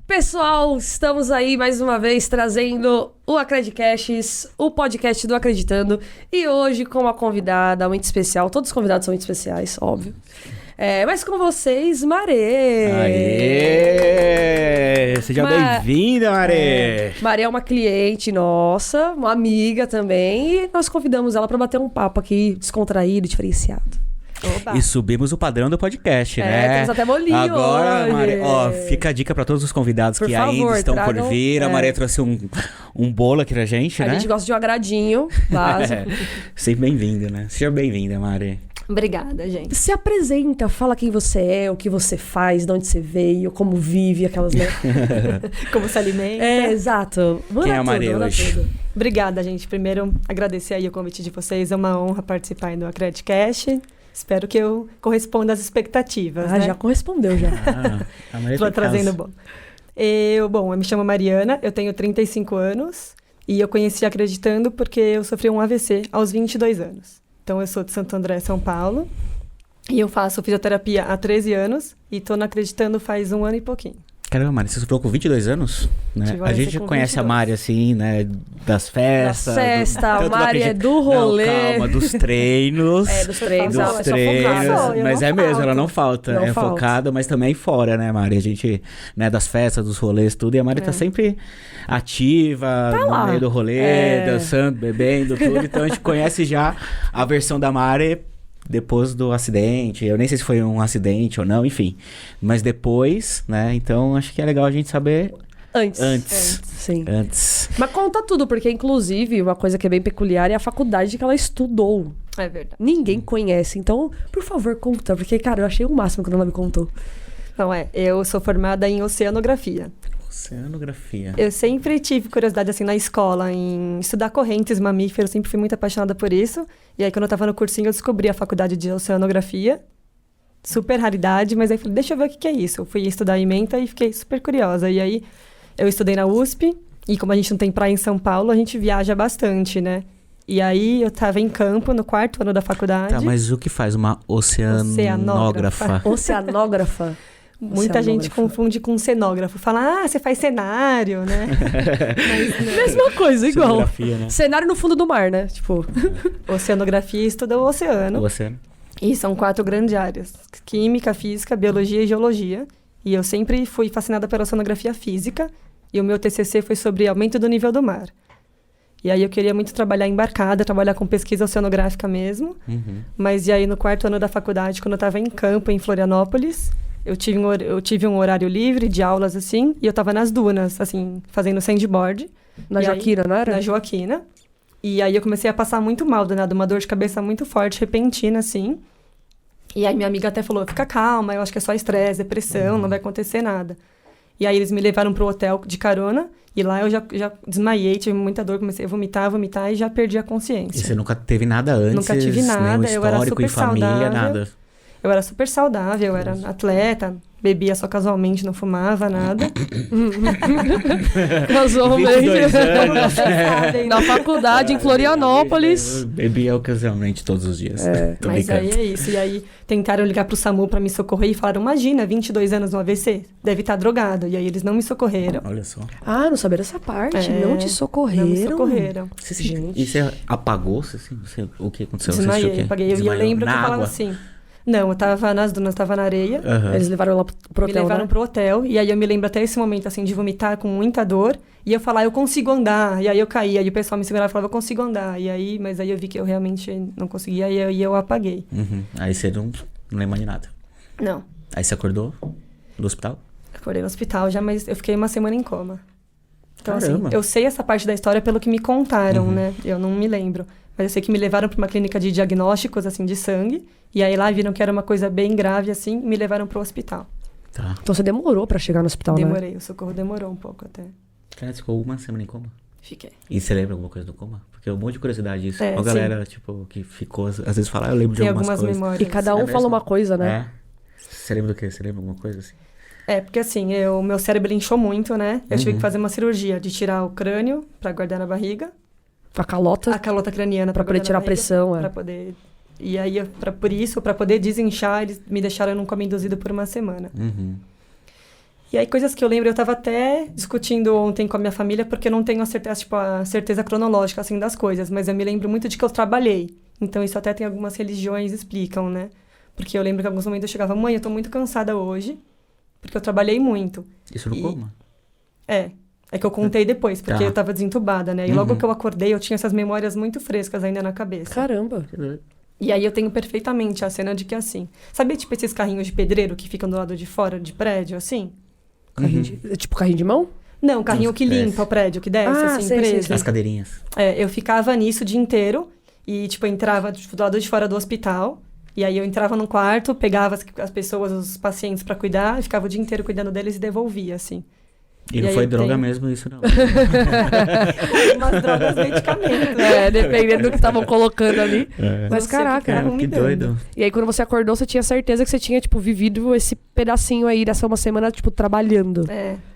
Pessoal, estamos aí mais uma vez trazendo o Acredcasts, o podcast do Acreditando. E hoje com uma convidada muito especial. Todos os convidados são muito especiais, óbvio. Mas com vocês, Marê. Aê! Seja bem-vinda, Marê. Marê é uma cliente nossa, uma amiga também. E nós convidamos ela para bater um papo aqui descontraído, diferenciado. Oba. E subimos o padrão do podcast, né? Temos até bolinho agora, hoje. Maré, fica a dica pra todos os convidados por que favor, ainda estão por vir. A Maré trouxe um bolo aqui pra gente, né? A gente gosta de um agradinho básico. Sempre bem-vinda, né? Seja bem-vinda, Maré. Obrigada, gente. Se apresenta, fala quem você é, o que você faz, de onde você veio, como vive, aquelas... Né? Como se alimenta. Exato. Quem é a Maré hoje? Obrigada, gente. Primeiro, agradecer aí o convite de vocês. É uma honra participar aí do Acredcast. Espero que eu corresponda às expectativas, né? Já correspondeu, já. A Maré Tô trazendo bom. Eu me chamo Mariana, eu tenho 35 anos e eu conheci Acreditando porque eu sofri um AVC aos 22 anos. Então, eu sou de Santo André, São Paulo, e eu faço fisioterapia há 13 anos e tô Acreditando faz 1 ano e pouquinho. Caramba, Mari, você sofreu com 22 anos? Né? A gente conhece 22. A Mari, assim, né? Das festas. Da festa, a Mari é do rolê. Não, calma, dos treinos. Dos treinos. Dos treinos. Mas é mesmo, ela não falta. Não falta. Focada, mas também fora, né, Mari? A gente, né, das festas, dos rolês, tudo. E a Mari tá sempre ativa, no meio do rolê, dançando, bebendo, tudo. Então a gente conhece já a versão da Mari depois do acidente. Eu nem sei se foi um acidente ou não, enfim. Mas depois, né? Então acho que é legal a gente saber antes. Sim. Antes. Mas conta tudo, porque inclusive uma coisa que é bem peculiar é a faculdade que ela estudou. É verdade. Ninguém conhece. Então, por favor, conta. Porque, cara, eu achei o máximo quando ela me contou. Então, eu sou formada em oceanografia. Oceanografia. Eu sempre tive curiosidade, assim, na escola, em estudar correntes mamíferos, sempre fui muito apaixonada por isso. E aí, quando eu tava no cursinho, eu descobri a faculdade de oceanografia. Super raridade, mas aí falei, deixa eu ver o que é isso. Eu fui estudar em Menta e fiquei super curiosa. E aí, eu estudei na USP, e como a gente não tem praia em São Paulo, a gente viaja bastante, né? E aí, eu tava em campo, no 4º ano da faculdade. Tá, mas o que faz uma oceanógrafa? Oceanógrafa. Muita gente confunde com cenógrafo. Fala, você faz cenário, né? Mas, mesma coisa, igual. Né? Cenário no fundo do mar, né? Tipo... Oceanografia estuda o oceano. O oceano. E são 4 grandes áreas. Química, física, biologia e geologia. E eu sempre fui fascinada pela oceanografia física. E o meu TCC foi sobre aumento do nível do mar. E aí eu queria muito trabalhar embarcada, trabalhar com pesquisa oceanográfica mesmo. Uhum. Mas e aí no 4º ano da faculdade, quando eu estava em campo, em Florianópolis... Eu tive um horário livre de aulas, assim, e eu tava nas dunas, assim, fazendo sandboard. Na Joaquina, não era? Na Joaquina. E aí eu comecei a passar muito mal, danado, uma dor de cabeça muito forte, repentina, assim. E aí minha amiga até falou, fica calma, eu acho que é só estresse, depressão, não vai acontecer nada. E aí eles me levaram pro hotel de carona, e lá eu já desmaiei, tive muita dor, comecei a vomitar e já perdi a consciência. E você nunca teve nada antes? Nunca tive nada, eu era super família, saudável. Nada. Eu era super saudável, eu era atleta, bebia só casualmente, não fumava nada. Casualmente. 22 anos. Na faculdade, em Florianópolis. Bebia ocasionalmente todos os dias. Mas aí é isso. E aí tentaram ligar pro SAMU pra me socorrer e falaram, imagina, 22 anos no AVC, deve estar drogado. E aí eles não me socorreram. Olha só. Ah, não sabia dessa parte. Não te socorreram. Não me socorreram. E você apagou? O que aconteceu? Desmaiei, apaguei. Eu lembro que eu falava assim... Não, eu tava nas dunas, tava na areia. Uhum. Eles levaram lá pro hotel, Me levaram pro hotel. E aí eu me lembro até esse momento, assim, de vomitar com muita dor. E eu falar, eu consigo andar. E aí eu caí. Aí o pessoal me segurava e falava, eu consigo andar. E aí, mas aí eu vi que eu realmente não conseguia. E eu apaguei. Uhum. Aí você não lembra de nada? Não. Aí você acordou no hospital? Acordei no hospital já, mas eu fiquei 1 semana em coma. Então, Caramba. assim, eu sei essa parte da história pelo que me contaram, né? Eu não me lembro. Mas eu sei que me levaram para uma clínica de diagnósticos, assim, de sangue. E aí lá viram que era uma coisa bem grave, assim, e me levaram pro hospital. Tá. Então você demorou pra chegar no hospital, Demorei, né? O socorro demorou um pouco até. Cara, você ficou 1 semana em coma? Fiquei. E você lembra alguma coisa do coma? Porque eu um monte de curiosidade isso. É, Uma galera, tipo, que ficou... Às vezes fala, eu lembro de Tem algumas coisas. memórias. E cada um fala uma coisa, né? É. Você lembra do quê? Você lembra alguma coisa assim? Porque assim, meu cérebro inchou muito, né? Eu tive que fazer uma cirurgia de tirar o crânio pra guardar na barriga. A calota. A calota craniana pra poder tirar a pressão, Pra poder... E aí, pra poder desinchar, eles me deixaram num coma induzido por 1 semana. Uhum. E aí, coisas que eu lembro, eu tava até discutindo ontem com a minha família, porque eu não tenho a certeza cronológica, assim, das coisas. Mas eu me lembro muito de que eu trabalhei. Então, isso até tem algumas religiões explicam, né? Porque eu lembro que em alguns momentos eu chegava, mãe, eu tô muito cansada hoje, porque eu trabalhei muito. Isso no coma? É que eu contei depois, porque eu tava desentubada, né? E logo que eu acordei, eu tinha essas memórias muito frescas ainda na cabeça. Caramba! E aí eu tenho perfeitamente a cena de que assim... Sabe, tipo, esses carrinhos de pedreiro que ficam do lado de fora de prédio, assim? Tipo carrinho de mão? Não, carrinho que limpa o prédio, que desce, assim, preso. As cadeirinhas. Eu ficava nisso o dia inteiro e, tipo, eu entrava do lado de fora do hospital. E aí eu entrava no quarto, pegava as pessoas, os pacientes pra cuidar, e ficava o dia inteiro cuidando deles e devolvia, assim. E não foi droga mesmo isso, não. Umas drogas, medicamentos. Dependendo do que estavam colocando ali. Mas caraca. Que doido. E aí quando você acordou, você tinha certeza que você tinha, tipo, vivido esse pedacinho aí dessa uma semana, tipo, trabalhando.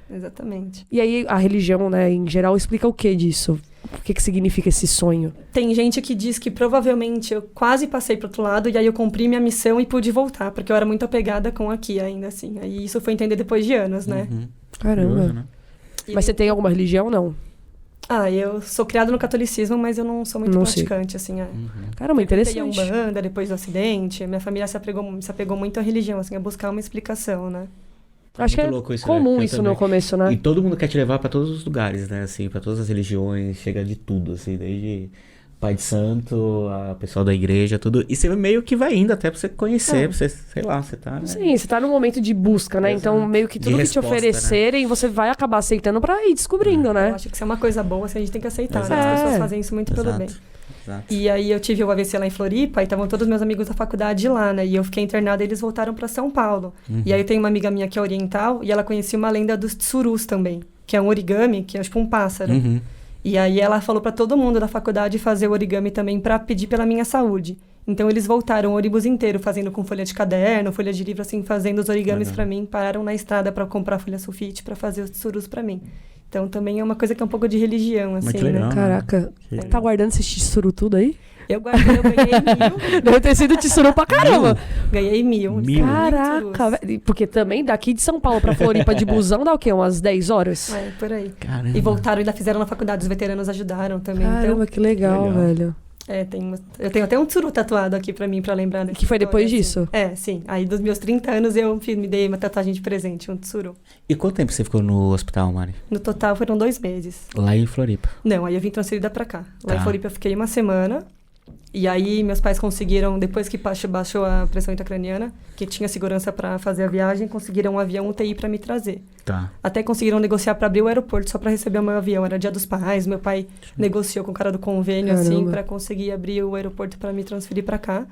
Exatamente. E aí a religião, né, em geral, explica o que disso? O que significa esse sonho? Tem gente que diz que provavelmente eu quase passei pro outro lado e aí eu cumpri minha missão e pude voltar, porque eu era muito apegada com aqui ainda, assim. Aí isso foi entender depois de anos, né? Caramba. Curioso, né? Mas você tem alguma religião, não? Eu sou criada no catolicismo, mas eu não sou muito praticante, assim. Caramba, interessante. Eu Umbanda depois do acidente. Minha família se apegou muito à religião, assim, a buscar uma explicação, né? Acho que é isso, comum né? isso no começo, né? E todo mundo quer te levar pra todos os lugares, né? Assim, pra todas as religiões, chega de tudo, assim, desde pai de santo, a pessoal da igreja, tudo. E você meio que vai indo até pra você conhecer, pra você, sei lá, você tá... Sim, você tá num momento de busca, né? Exato. Então, meio que tudo que te oferecerem, né? Você vai acabar aceitando pra ir descobrindo, né? Eu acho que isso é uma coisa boa, assim, a gente tem que aceitar, né? As pessoas fazem isso muito pelo bem. Exato. E aí eu tive o AVC lá em Floripa e estavam todos meus amigos da faculdade lá, né? E eu fiquei internada e eles voltaram pra São Paulo. E aí eu tenho uma amiga minha que é oriental e ela conhecia uma lenda dos tsurus também, que é um origami, que é tipo um pássaro. E aí ela falou pra todo mundo da faculdade fazer o origami também pra pedir pela minha saúde. Então eles voltaram o ônibus inteiro fazendo com folha de caderno, folha de livro, assim, fazendo os origamis pra mim. Pararam na estrada pra comprar folha sulfite pra fazer os tsurus pra mim. Então também é uma coisa que é um pouco de religião, assim, legal, né? Caraca, tá guardando esse tsuru tudo aí? Eu guardei, eu ganhei 1.000. Deve ter sido tsuru pra caramba. Ganhei 1.000. Caraca, porque também daqui de São Paulo pra Floripa de busão dá o quê? Umas 10 horas? Por aí. Caramba. E voltaram, ainda fizeram na faculdade, os veteranos ajudaram também. Caramba, que legal, velho. Eu tenho até um tsuru tatuado aqui pra mim, pra lembrar dessa Que foi depois assim. disso? Sim. Aí dos meus 30 anos eu me dei uma tatuagem de presente, um tsuru. E quanto tempo você ficou no hospital, Mari? No total foram 2 meses. Lá em Floripa? Não, aí eu vim transferida pra cá. Lá em Floripa eu fiquei 1 semana. E aí meus pais conseguiram, depois que baixou a pressão intracraniana, que tinha segurança pra fazer a viagem, conseguiram um avião UTI pra me trazer. Até conseguiram negociar pra abrir o aeroporto só pra receber o meu avião. Era Dia dos Pais, meu pai negociou com o cara do convênio, assim, pra conseguir abrir o aeroporto pra me transferir pra cá.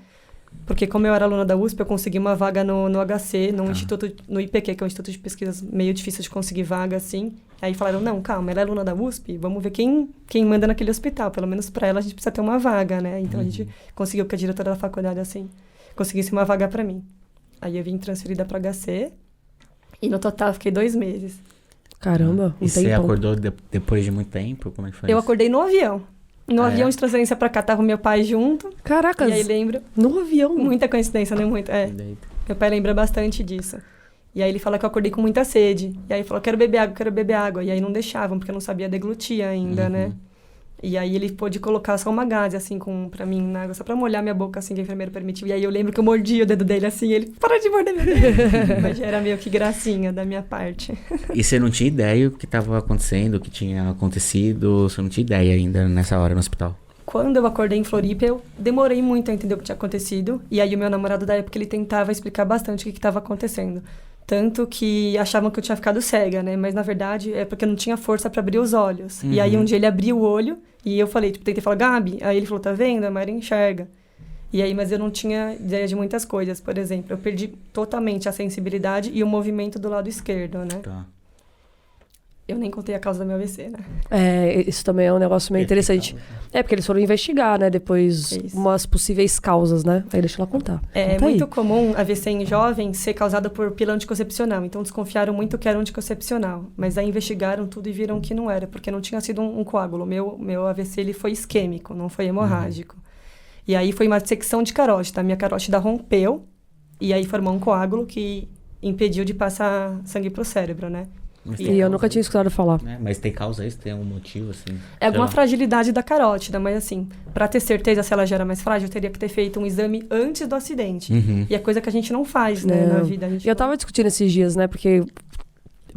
Porque como eu era aluna da USP, eu consegui uma vaga no HC, instituto, no IPQ, que é um instituto de pesquisas meio difícil de conseguir vaga, assim. Aí falaram, não, calma, ela é aluna da USP, vamos ver quem manda naquele hospital. Pelo menos pra ela a gente precisa ter uma vaga, né? Então a gente conseguiu que a diretora da faculdade, assim, conseguisse uma vaga pra mim. Aí eu vim transferida pra HC e no total fiquei 2 meses. Caramba, E você acordou depois de muito tempo? Como é que foi Eu isso? acordei no avião. No avião de transferência pra cá, tava meu pai junto. Caraca, e aí lembro... No avião? Muita coincidência, né? Meu pai lembra bastante disso. E aí ele fala que eu acordei com muita sede. E aí ele falou, quero beber água. E aí não deixavam, porque eu não sabia deglutir ainda, né? E aí ele pôde colocar só uma gaze, assim, pra mim, na água, só pra molhar minha boca, assim, que a enfermeira permitiu. E aí eu lembro que eu mordi o dedo dele, assim, ele, para de morder meu dedo. Mas já era meio que gracinha da minha parte. E você não tinha ideia do que estava acontecendo, o que tinha acontecido? Você não tinha ideia ainda nessa hora no hospital? Quando eu acordei em Floripa, eu demorei muito a entender o que tinha acontecido. E aí o meu namorado da época, ele tentava explicar bastante o que estava acontecendo. Tanto que achavam que eu tinha ficado cega, né? Mas, na verdade, é porque eu não tinha força pra abrir os olhos. E aí, um dia ele abriu o olho e eu falei, tentei falar, Gabi. Aí ele falou, tá vendo? A Mari enxerga. E aí, mas eu não tinha ideia de muitas coisas. Por exemplo, eu perdi totalmente a sensibilidade e o movimento do lado esquerdo, né? Eu nem contei a causa do meu AVC, né? Isso também é um negócio meio interessante. Porque eles foram investigar, né? Depois, umas possíveis causas, né? Aí deixa ela contar. É muito comum AVC em jovem ser causado por pílula anticoncepcional. Então, desconfiaram muito que era anticoncepcional. Mas aí investigaram tudo e viram que não era, porque não tinha sido um coágulo. Meu AVC, ele foi isquêmico, não foi hemorrágico. E aí foi uma dissecção de carótida. A minha carótida rompeu e aí formou um coágulo que impediu de passar sangue pro cérebro, né? E eu nunca tinha escutado falar. Mas tem causa isso? Tem algum motivo, assim? É alguma fragilidade da carótida, mas assim, pra ter certeza se ela já era mais frágil, eu teria que ter feito um exame antes do acidente. E é coisa que a gente não faz, né, na vida. E eu tava discutindo esses dias, né, porque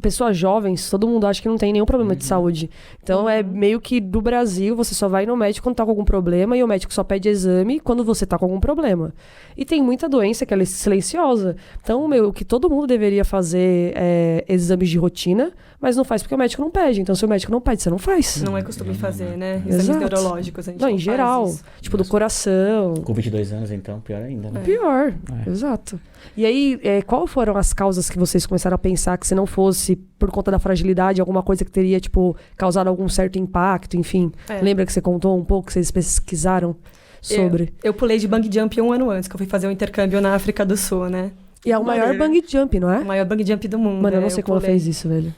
pessoas jovens, todo mundo acha que não tem nenhum problema de saúde. Então, é meio que do Brasil, você só vai no médico quando tá com algum problema e o médico só pede exame quando você tá com algum problema. E tem muita doença que ela é silenciosa. Então, o que todo mundo deveria fazer é exames de rotina, mas não faz porque o médico não pede. Então, se o médico não pede, você não faz. Não é costume fazer, né? Exames neurológicos, a gente não não em geral. faz isso. Tipo, do coração. Com 22 anos, então, pior ainda, né? Pior, exato. E aí, qual foram as causas que vocês começaram a pensar que se não fosse por conta da fragilidade, alguma coisa que teria, tipo, causado algum certo impacto, enfim? Lembra que você contou um pouco, que vocês pesquisaram sobre? Eu pulei de bungee jump 1 ano antes, que eu fui fazer um intercâmbio na África do Sul, né? E é o maior bungee jump, não é? O maior bungee jump do mundo. Mano, eu não sei como ela fez isso, velho.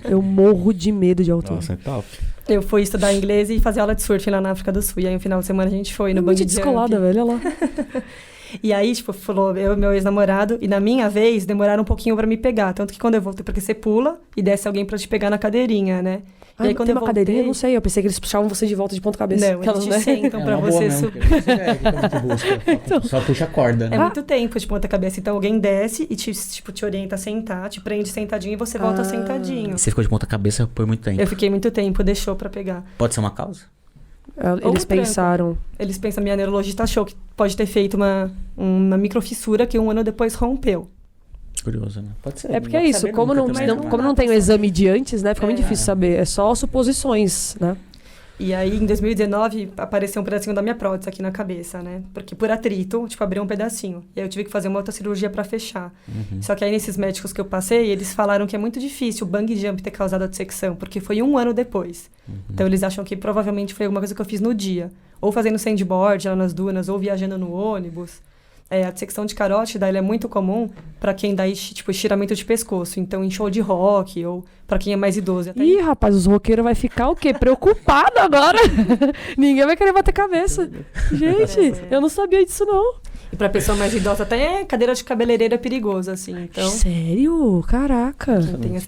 Eu morro de medo de altura. Nossa, é top. Eu fui estudar inglês e fazer aula de surf lá na África do Sul. E aí, no final de semana, a gente foi no bungee jump. Descolada, velho, olha lá. E aí, tipo, falou eu e meu ex-namorado, e na minha vez, demoraram um pouquinho pra me pegar. Tanto que quando eu voltei, porque você pula e desce alguém pra te pegar na cadeirinha, né? E aí, quando tem uma cadeirinha? Não sei, eu pensei que eles puxavam você de volta de ponta cabeça. Não, eles te sentam pra você subir. Só puxa a corda, né? É muito tempo de ponta cabeça. Então, alguém desce e te orienta a sentar, te prende sentadinho e você volta sentadinho. Você ficou de ponta cabeça por muito tempo? Eu fiquei muito tempo, deixou pra pegar. Pode ser uma causa? Eles pensaram... Eles pensam, minha neurologista achou que pode ter feito uma microfissura que 1 ano depois rompeu. Curioso, né? Pode ser. É porque é isso, como não tem o exame de antes, né? Fica muito difícil saber. É só suposições, né? E aí, em 2019, apareceu um pedacinho da minha prótese aqui na cabeça, né? Porque por atrito, tipo, abriu um pedacinho. E aí eu tive que fazer uma outra cirurgia pra fechar. Só que aí, nesses médicos que eu passei, eles falaram que é muito difícil o bungee jump ter causado a dissecção, porque foi 1 ano depois. Então, eles acham que provavelmente foi alguma coisa que eu fiz no dia. Ou fazendo sandboard lá nas dunas, ou viajando no ônibus. A dissecção de carótida, ela é muito comum pra quem dá, tipo, estiramento de pescoço. Então, em show de rock, ou pra quem é mais idoso. Até Ih, rapaz, os roqueiros vai ficar o quê? Preocupado agora. Ninguém vai querer bater cabeça. Gente, eu não sabia disso, não. E pra pessoa mais idosa, até cadeira de cabeleireiro é perigoso, assim. Então, sério? Caraca.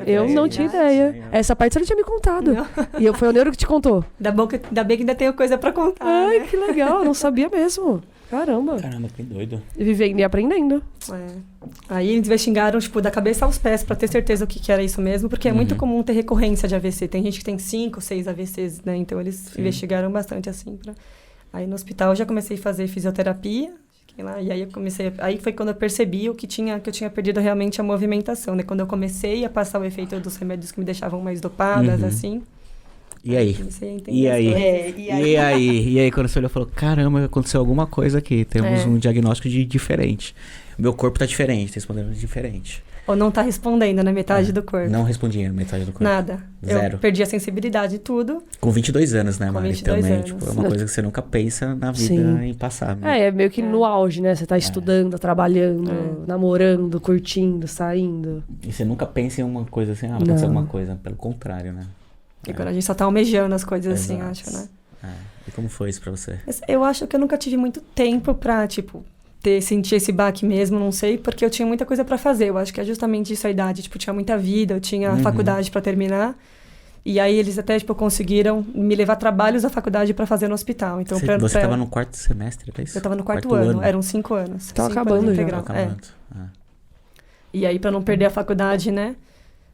Eu não tinha ideia. Essa parte você não tinha me contado. Não. E foi o neuro que te contou. Ainda bem que ainda tenho coisa pra contar. Ai, né? que legal. Eu não sabia mesmo. Caramba, que doido. Vivendo e aprendendo. Aí eles investigaram, tipo, da cabeça aos pés pra ter certeza o que era isso mesmo, porque é muito comum ter recorrência de AVC. Tem gente que tem 5, 6 AVCs, né? Então eles investigaram bastante assim. Aí no hospital eu já comecei a fazer fisioterapia. Fiquei lá, e aí eu comecei. Aí foi quando eu percebi que eu tinha perdido realmente a movimentação, né? Quando eu comecei a passar o efeito dos remédios que me deixavam mais dopadas, assim. E aí? E aí, quando você olhou, falou, caramba, aconteceu alguma coisa aqui. Temos um diagnóstico diferente. Meu corpo tá diferente, tá respondendo diferente. Ou não tá respondendo na metade do corpo. Não respondia metade do corpo. Nada. Zero. Eu perdi a sensibilidade e tudo. Com 22 anos, né, Mari? Também, anos. tipo, é uma coisa que você nunca pensa na vida em passar. Né? É meio que no auge, né? Você tá estudando, trabalhando, namorando, curtindo, saindo. E você nunca pensa em uma coisa assim, vai acontecer alguma coisa. Pelo contrário, né? E agora a gente só tá almejando as coisas assim, acho, né? E como foi isso pra você? Eu acho que eu nunca tive muito tempo pra, tipo, sentir esse baque mesmo, não sei, porque eu tinha muita coisa pra fazer. Eu acho que é justamente isso a idade. Tipo, eu tinha muita vida, eu tinha faculdade pra terminar. E aí eles até, tipo, conseguiram me levar trabalhos da faculdade pra fazer no hospital. Então, você tava no 4º semestre, é isso? Eu tava no 4º ano. Eram 5 anos. Tava acabando já. Tava acabando. E aí, pra não perder a faculdade, né?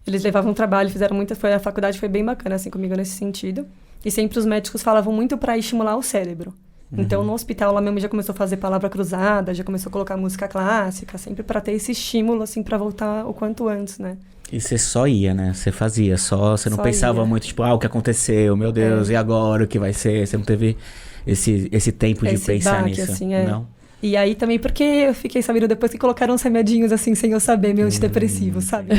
Eles levavam trabalho, fizeram muita... A faculdade foi bem bacana, assim, comigo nesse sentido. E sempre os médicos falavam muito pra estimular o cérebro. Então, no hospital, lá mesmo, já começou a fazer palavra cruzada, já começou a colocar música clássica, sempre pra ter esse estímulo, assim, pra voltar o quanto antes, né? E você só ia, né? Você fazia, você não pensava muito, tipo, o que aconteceu, meu Deus, e agora o que vai ser? Você não teve esse tempo de pensar nisso? Assim, não? E aí também porque eu fiquei sabendo depois que colocaram uns remedinhos assim, sem eu saber, meio antidepressivo, sabe?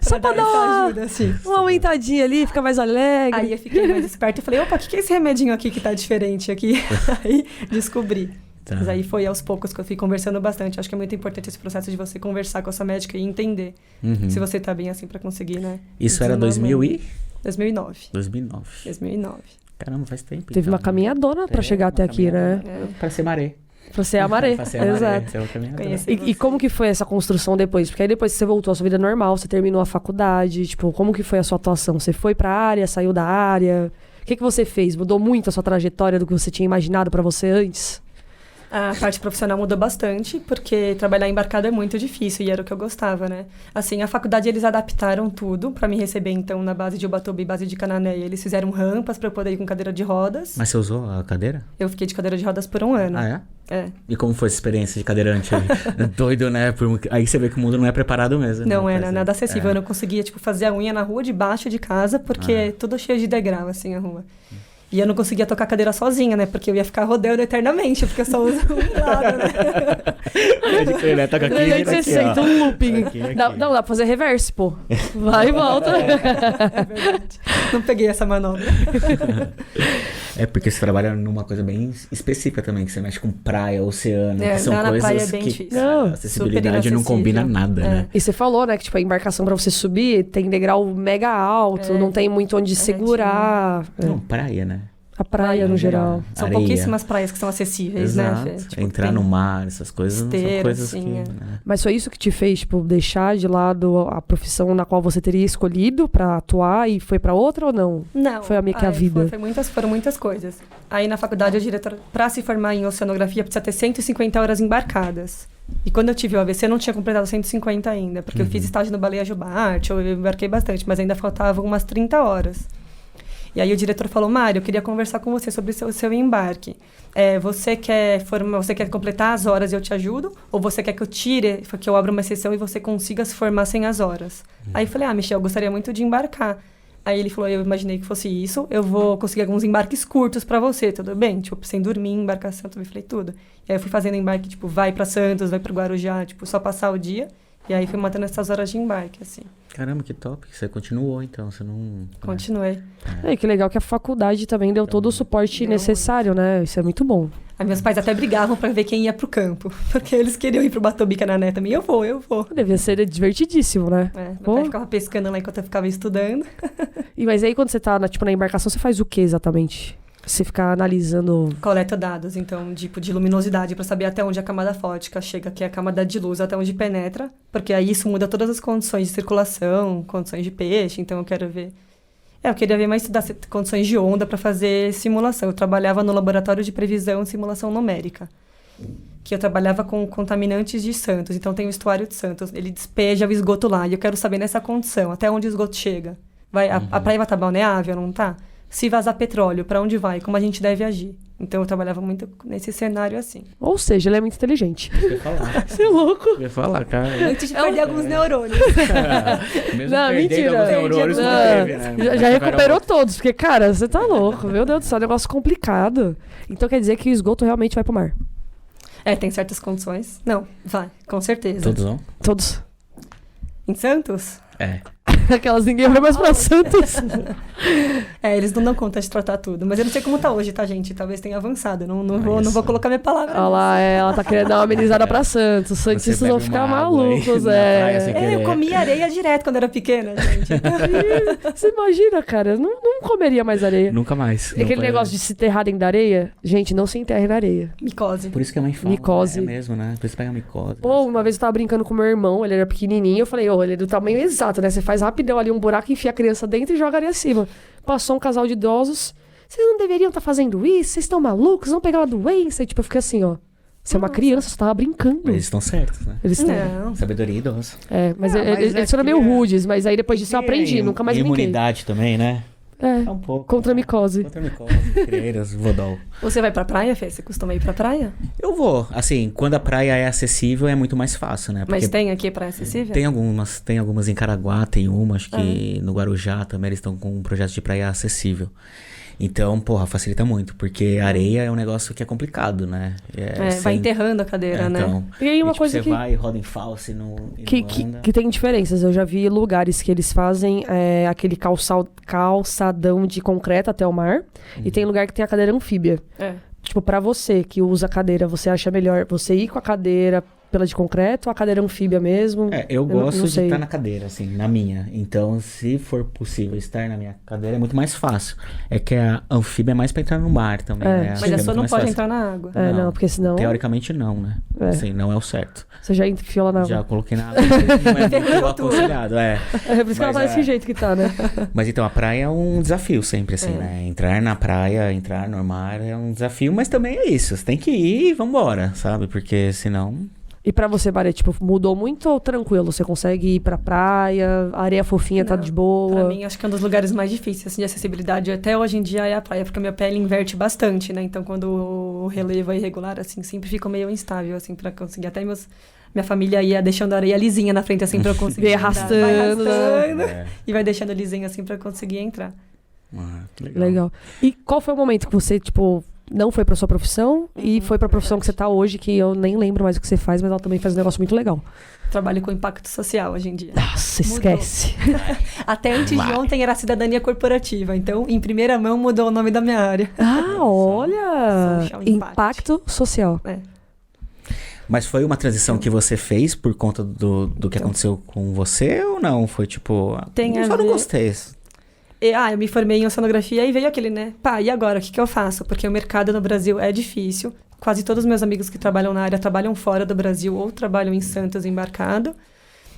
Só pra dar uma ajuda, assim. Uma aumentadinha ali, fica mais alegre. Aí eu fiquei mais esperta e falei, opa, o que é esse remedinho aqui que tá diferente aqui? Aí descobri. Mas aí foi aos poucos que eu fui conversando bastante. Acho que é muito importante esse processo de você conversar com a sua médica e entender se você tá bem assim pra conseguir, né? Isso era 2009. 2009. Caramba, faz tempo. Teve uma caminhadona pra chegar até aqui, né? Pra ser maré. Pra ser a maré. Pra ser a maré, Exato. ser o caminhador. Conheci E como que foi essa construção depois? Porque aí depois que você voltou à sua vida normal, você terminou a faculdade, tipo, como que foi a sua atuação? Você foi pra área, saiu da área? O que você fez? Mudou muito a sua trajetória do que você tinha imaginado pra você antes? A parte profissional mudou bastante, porque trabalhar embarcado é muito difícil e era o que eu gostava, né? Assim, a faculdade eles adaptaram tudo para me receber, então, na base de Ubatuba e base de Cananéia. Eles fizeram rampas para eu poder ir com cadeira de rodas. Mas você usou a cadeira? Eu fiquei de cadeira de rodas por 1 ano. Ah, é? É. E como foi essa experiência de cadeirante? Doido, né? Aí você vê que o mundo não é preparado mesmo. Não né? era nada acessível. Eu não conseguia, tipo, fazer a unha na rua debaixo de casa, porque é tudo cheio de degrau, assim, a rua. E eu não conseguia tocar cadeira sozinha, né? Porque eu ia ficar rodando eternamente, porque eu só uso um lado, né? Pode crer, né? Toca aqui, Aí você aqui, senta ó. um looping. Aqui. Não, dá pra fazer reverse, pô. Vai e volta. É verdade. Não peguei essa manobra. É porque você trabalha numa coisa bem específica também, que você mexe com praia, oceano, que são lá na praia é coisas bem que difícil. a Não, acessibilidade não super combina inacessível. nada, né? E você falou, né, que tipo, a embarcação pra você subir tem degrau mega alto, não tem muito onde segurar. Não, praia, né? A praia no geral. São Areia. pouquíssimas praias que são acessíveis, Exato. né, Fê? Tipo, Entrar tem no mar, essas coisas não são esteira, coisas assim, que... é. né? Mas foi isso que te fez, tipo, deixar de lado a profissão na qual você teria escolhido pra atuar e foi pra outra ou não? Não. Foi meio que a vida. Foram muitas coisas. Aí na faculdade, o diretor, para se formar em oceanografia, precisa ter 150 horas embarcadas. E quando eu tive o AVC, eu não tinha completado 150 ainda, porque eu fiz estágio no Baleia Jubarte, eu embarquei bastante, mas ainda faltavam umas 30 horas. E aí o diretor falou, Mário, eu queria conversar com você sobre o seu embarque. Você quer completar as horas e eu te ajudo? Ou você quer que eu tire, que eu abra uma exceção e você consiga se formar sem as horas? Aí eu falei, Michel, eu gostaria muito de embarcar. Aí ele falou, eu imaginei que fosse isso, eu vou conseguir alguns embarques curtos pra você, tudo bem? Tipo, sem dormir em embarcação, eu falei, tudo. E aí eu fui fazendo embarque, tipo, vai pra Santos, vai pro Guarujá, tipo, só passar o dia. E aí fui matando essas horas de embarque, assim. Caramba, que top. Você continuou, então. Você não... Continuei. Que legal que a faculdade também deu todo o suporte necessário, né? Isso é muito bom. Aí meus pais até brigavam pra ver quem ia pro campo. Porque eles queriam ir pro Batuba e Canané também. Eu vou. Devia ser divertidíssimo, né? Meu pai ficava pescando lá enquanto eu ficava estudando. Mas aí quando você tá na embarcação, você faz o que exatamente? Você fica analisando... Coleta dados, então, tipo, de luminosidade, para saber até onde a camada fótica chega, que é a camada de luz, até onde penetra, porque aí isso muda todas as condições de circulação, condições de peixe, então eu quero ver... eu queria ver mais estudar condições de onda para fazer simulação. Eu trabalhava no laboratório de previsão e simulação numérica, que eu trabalhava com contaminantes de Santos, então tem o estuário de Santos, ele despeja o esgoto lá, e eu quero saber nessa condição, até onde o esgoto chega. A praia vai estar balneável, não tá? Se vazar petróleo, para onde vai? Como a gente deve agir? Então, eu trabalhava muito nesse cenário assim. Ou seja, ele é muito inteligente. Eu ia falar. Você é louco. Eu ia falar, cara. Antes de perder alguns neurônios. Mesmo Não, perdendo mentira. alguns neurônios, não teve, né? Já recuperou todos, porque, cara, você tá louco. Meu Deus do céu, é um negócio complicado. Então quer dizer que o esgoto realmente vai pro mar. Tem certas condições. Não, vai, com certeza. Todos vão? Todos. Em Santos? Aquelas ninguém vai mais pra Santos. Eles não dão conta de tratar tudo. Mas eu não sei como tá hoje, tá, gente? Talvez tenha avançado. Não vou colocar minha palavra. Olha lá, ela tá querendo dar uma amenizada pra Santos. Os santistas vão ficar malucos, eu comia areia direto quando era pequena, gente. Você imagina, cara? Eu não comeria mais areia. Nunca mais. E aquele negócio de se enterrar dentro da areia? Gente, não se enterre na areia. Micose. Por isso que a mãe fala. Micose. É mesmo, né? Por isso pega micose. Pô, uma vez eu tava brincando com meu irmão, ele era pequenininho, eu falei, ele é do tamanho exato, né? Você faz rapidão ali um buraco, enfia a criança dentro e joga ali acima. Passou um casal de idosos, vocês não deveriam estar fazendo isso? Vocês estão malucos? Vão pegar uma doença? E tipo, eu fiquei assim, ó. Você é uma criança, você tava brincando. Mas eles estão certos, né? Eles estão. Não. Sabedoria idosa. Mas mas eles foram meio rudes, mas aí depois disso eu aprendi, nunca mais brinquei. Imunidade também, né? É um pouco. Contra a micose. Contra a micose, crieiras, vodol. Você vai pra praia, Fê? Você costuma ir pra praia? Eu vou. Assim, quando a praia é acessível, é muito mais fácil, né? Mas tem aqui praia acessível? Tem algumas em Caraguá, tem uma, acho que no Guarujá também eles estão com um projeto de praia acessível. Então, facilita muito, porque areia é um negócio que é complicado, né? Vai enterrando a cadeira, né? Então, E aí uma coisa você que... vai, roda em falso e não anda. Que tem diferenças. Eu já vi lugares que eles fazem aquele calçadão de concreto até o mar. E tem lugar que tem a cadeira anfíbia. Tipo, pra você que usa a cadeira, você acha melhor você ir com a cadeira pela de concreto, a cadeira anfíbia mesmo? Eu gosto não de sei. estar na cadeira, assim, na minha. Então, se for possível estar na minha cadeira, é muito mais fácil. É que a anfíbia é mais pra entrar no mar também, né? Mas a é sua muito não mais pode fácil. entrar na água. Não, porque senão... Teoricamente não, né? Assim, não é o certo. Você já enfiou lá na Já água. coloquei na água, não é muito aconselhado, É por isso que ela tá Mas, desse jeito que tá, né? Mas então, a praia é um desafio sempre, assim, né? Entrar na praia, entrar no mar é um desafio, mas também é isso. Você tem que ir e vambora, sabe? Porque senão... E pra você, Maria, tipo, mudou muito ou tranquilo? Você consegue ir pra praia, a areia fofinha tá de boa? Pra mim, acho que é um dos lugares mais difíceis, assim, de acessibilidade até hoje em dia é a praia, porque a minha pele inverte bastante, né? Então, quando o relevo é irregular, assim, sempre fica meio instável, assim, pra conseguir. Até minha família ia deixando a areia lisinha na frente, assim, pra eu conseguir Vai entrar. arrastando, Vai arrastando. E vai deixando lisinho, assim, pra eu conseguir entrar. Que Legal. E qual foi o momento que você, tipo, não foi pra sua profissão e foi pra profissão que você tá hoje, que eu nem lembro mais o que você faz, mas ela também faz um negócio muito legal. Trabalho com impacto social hoje em dia. Nossa, esquece. Até antes de ontem era cidadania corporativa, então, em primeira mão, mudou o nome da minha área. Olha! Social Impacto social. Mas foi uma transição que você fez por conta do que aconteceu com você ou não? Foi tipo... Tem eu a só não ver. gostei. Eu me formei em oceanografia e veio aquele, né? Pá, e agora? O que eu faço? Porque o mercado no Brasil é difícil. Quase todos os meus amigos que trabalham na área trabalham fora do Brasil ou trabalham em Santos embarcado.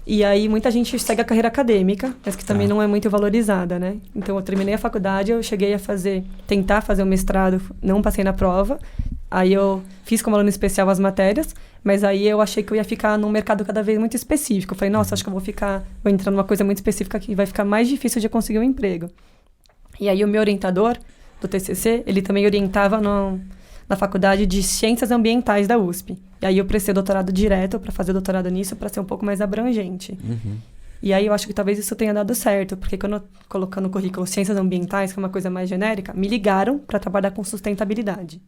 E aí muita gente segue a carreira acadêmica, mas que também não é muito valorizada, né? Então eu terminei a faculdade, eu cheguei a tentar fazer o mestrado, não passei na prova. Aí eu fiz como aluno especial as matérias, mas aí eu achei que eu ia ficar num mercado cada vez muito específico. Eu falei, nossa, acho que vou entrar numa coisa muito específica que vai ficar mais difícil de conseguir um emprego. E aí o meu orientador do TCC, ele também orientava na Faculdade de Ciências Ambientais da USP. E aí eu prestei doutorado direto para fazer doutorado nisso, para ser um pouco mais abrangente. E aí eu acho que talvez isso tenha dado certo, porque quando eu colocando no currículo Ciências Ambientais, que é uma coisa mais genérica, me ligaram para trabalhar com sustentabilidade.